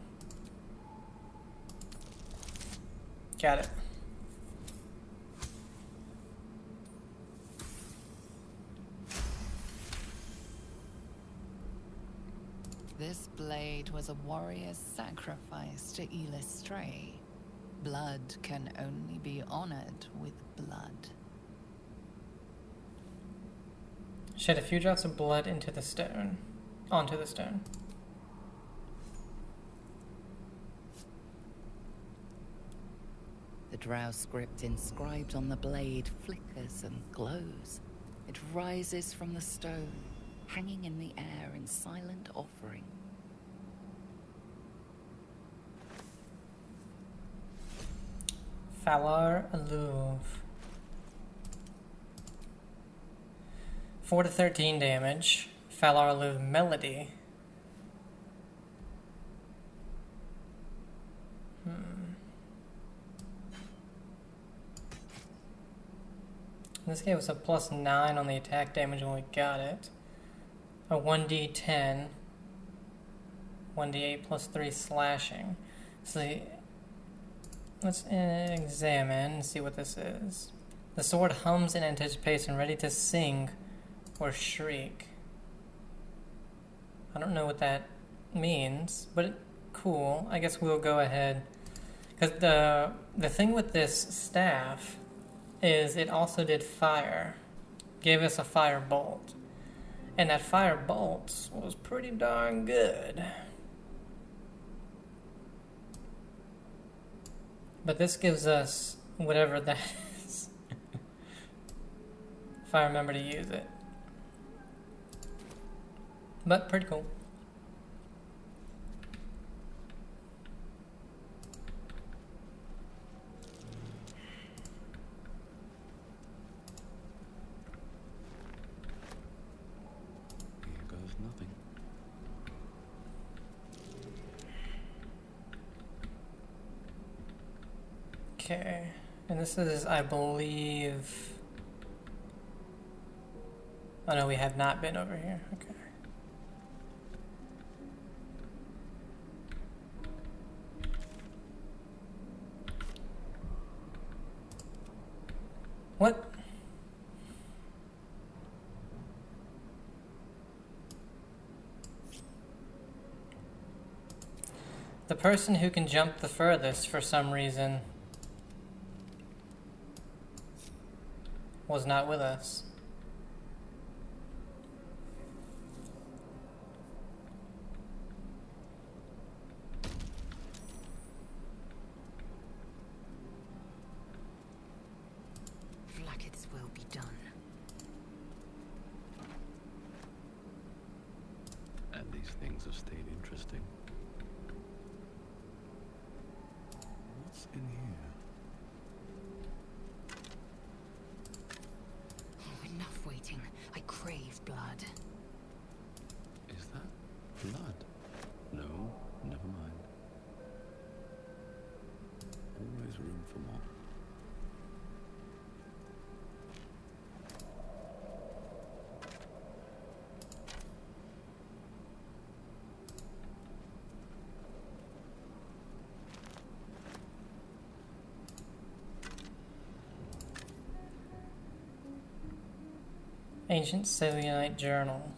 Got it. This blade was a warrior's sacrifice to Elistray. Blood can only be honored with blood. Shed a few drops of blood into the stone. Onto the stone. The drow script inscribed on the blade flickers and glows. It rises from the stone, hanging in the air in silent offering. Falar Aluv. 4 to 13 damage. Falar Aluv Melody. This gave us a +9 on the attack damage when we got it. A 1d10. 1d8 +3 slashing. So let's examine and see what this is. The sword hums in anticipation, ready to sing or shriek. I don't know what that means, but cool. I guess we'll go ahead. Because the thing with this staff is it also did fire. Gave us a fire bolt. And that fire bolt was pretty darn good. But this gives us whatever that is. If I remember to use it. But pretty cool. Here goes nothing. Okay. And this is, I believe... Oh no, we have not been over here. Okay. What? The person who can jump the furthest for some reason was not with us. Vlaakith's will be done. And these things have stayed interesting. What's in here? Oh, enough waiting. I crave blood. Is that blood? No, never mind. Always room for more. Ancient Selionite Journal.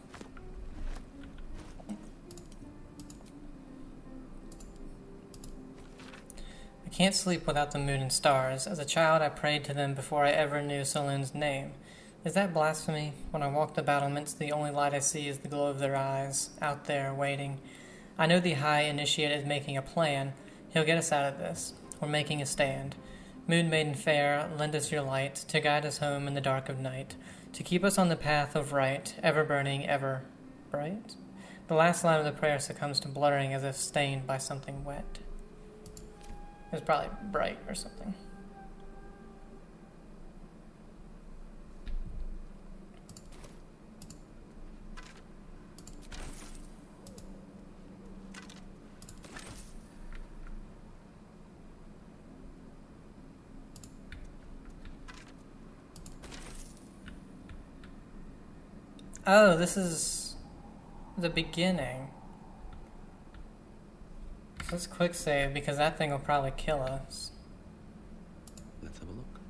I can't sleep without the moon and stars. As a child, I prayed to them before I ever knew Saloon's name. Is that blasphemy? When I walk the battlements, the only light I see is the glow of their eyes, out there, waiting. I know the High Initiate is making a plan. He'll get us out of this. We're making a stand. Moon Maiden fair, lend us your light, to guide us home in the dark of night, to keep us on the path of right, ever burning, ever bright. The last line of the prayer succumbs to blurring as if stained by something wet. It was probably bright or something. Oh, this is the beginning. Let's quick save because that thing will probably kill us. Let's have a look.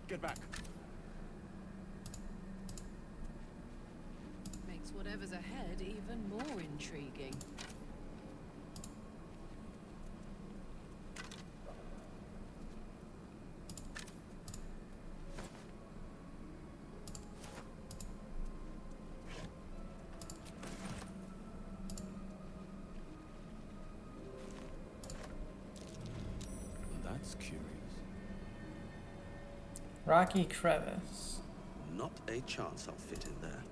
Get back. Makes whatever's ahead even more intriguing. That's curious. Rocky crevice. Not a chance I'll fit in there.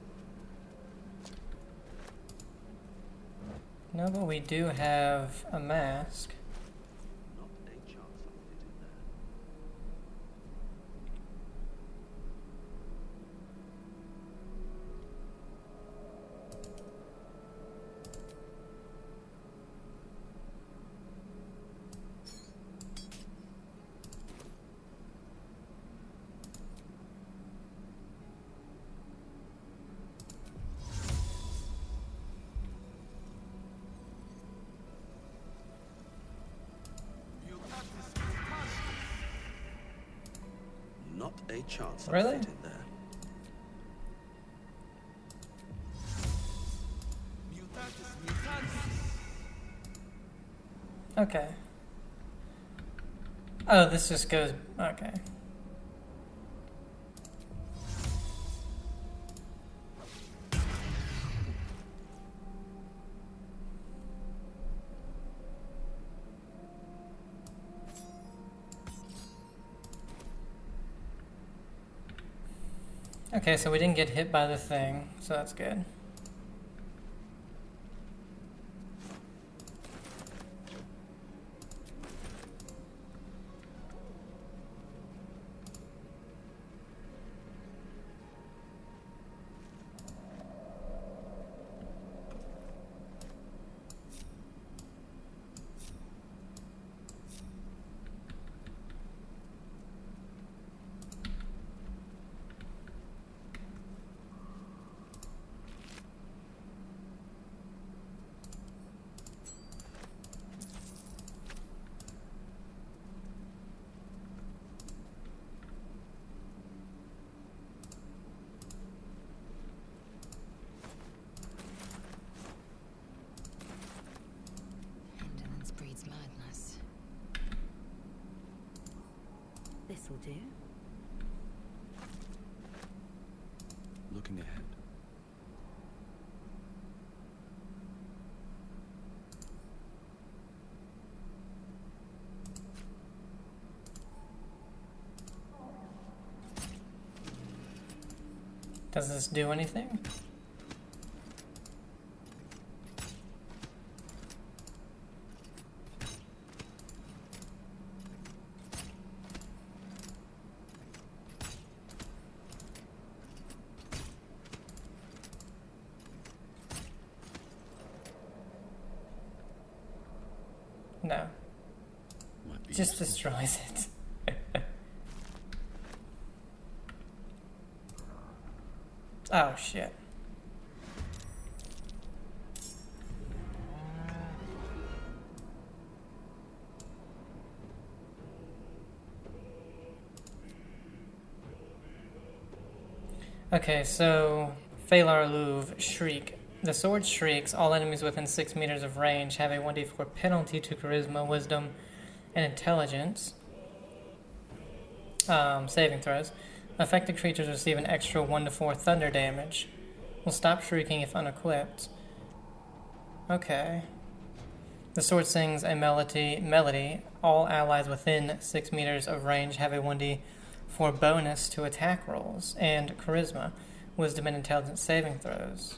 No, but we do have a mask. Not a chance I'll fit in there. Not a chance I'll Really? fit in there. Okay. Oh, this just goes... Okay. Okay, so we didn't get hit by the thing, so that's good. dear? Looking ahead. Does this do anything? No. Just destroys it. Oh shit. Okay, so Phalar Louv, Shriek. The sword shrieks. All enemies within 6 meters of range have a 1d4 penalty to Charisma, Wisdom, and Intelligence saving throws. Affected creatures receive an extra 1 to 4 thunder damage. Will stop shrieking if unequipped. Okay. The sword sings a melody. All allies within 6 meters of range have a 1d4 bonus to attack rolls and Charisma, Wisdom, and Intelligence saving throws.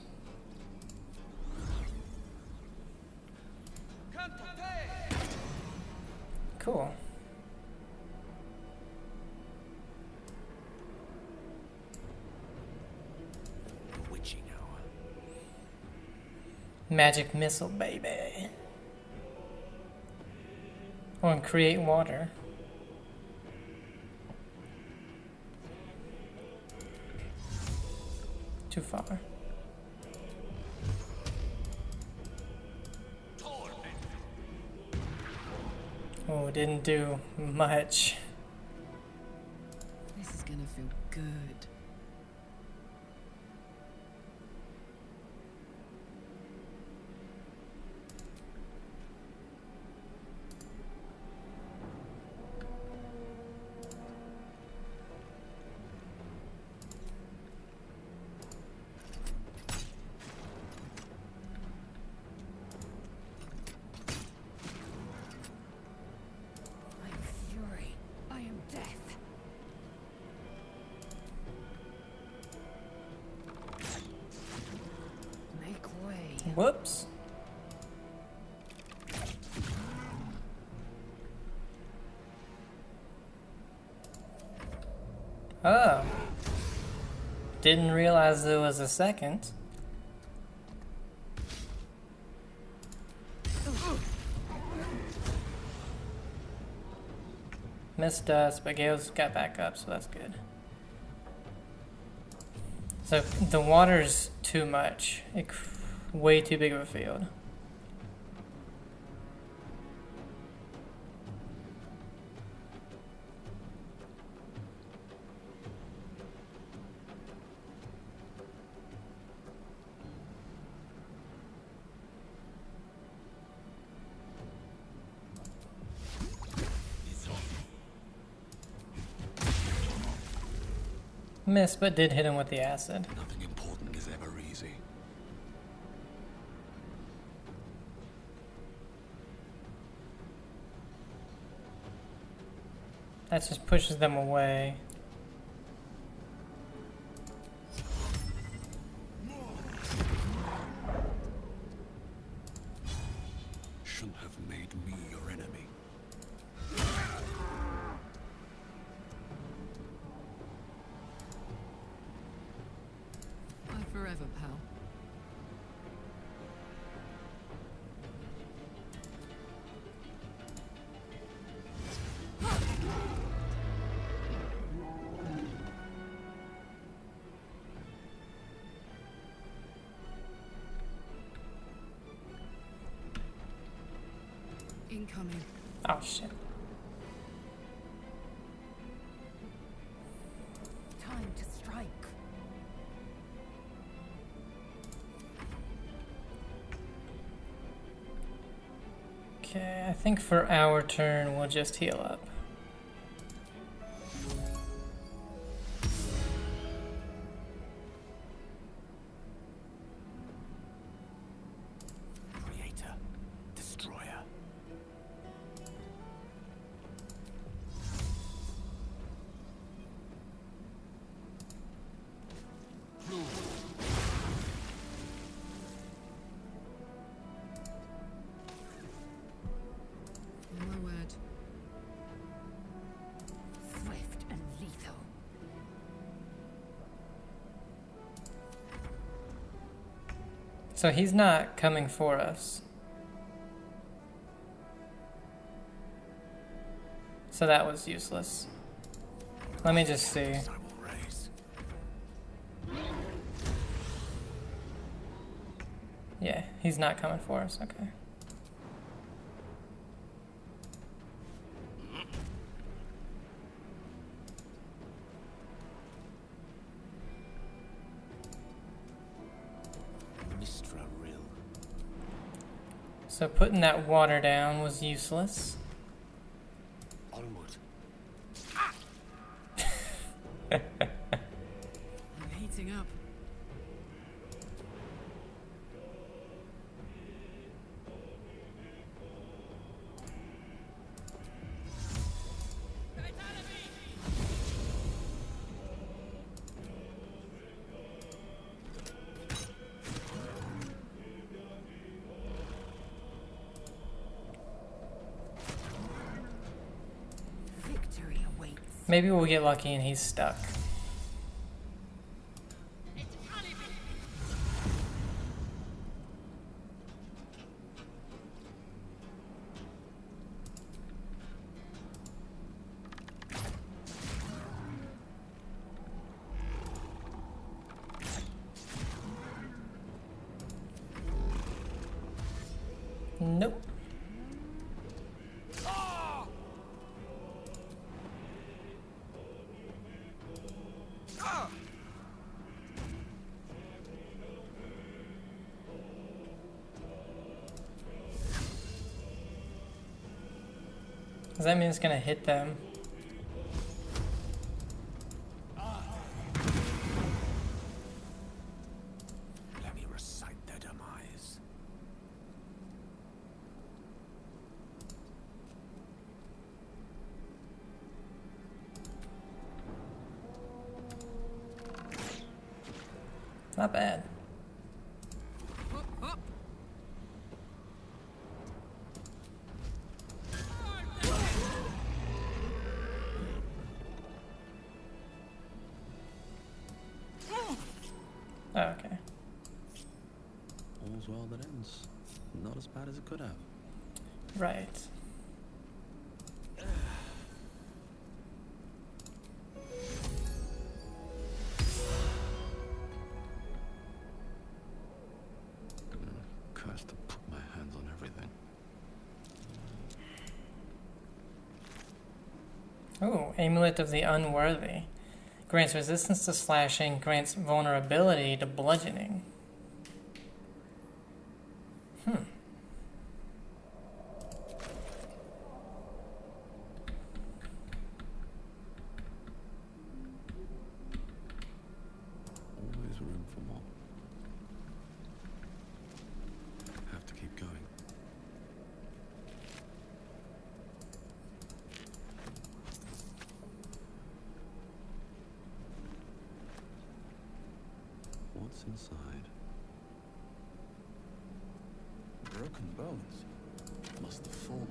Cool. The witching hour. Magic missile, baby. Oh, and create water. Too far. Oh, didn't do much. This is gonna feel good. Whoops. Oh. Didn't realize there was a second. Missed us, but Gale's got back up, so that's good. So the water's too much. Way too big of a field. Missed, but did hit him with the acid. Nothing important is ever easy. That just pushes them away. Shouldn't have made me your enemy. Bye forever, pal. Incoming. Oh shit. Time to strike. Okay, I think for our turn we'll just heal up. So he's not coming for us. So that was useless. Let me just see. Yeah, he's not coming for us. Okay. So putting that water down was useless. Onward. I'm heating up. Victory awaits. Maybe we'll get lucky and he's stuck. Nope. Does that mean it's gonna hit them? Let me recite their demise. Not bad. Oh, okay. All's well that ends. Not as bad as it could have. Right. Cursed to put my hands on everything. Oh, Amulet of the Unworthy. Grants resistance to slashing, grants vulnerability to bludgeoning. Always room for more. Have to keep going. What's inside? Broken bones. Must have fallen.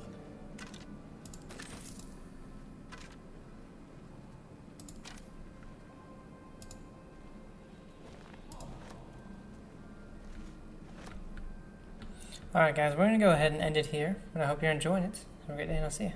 Alright guys, we're going to go ahead and end it here, and I hope you're enjoying it. Have a great day, and I'll see you.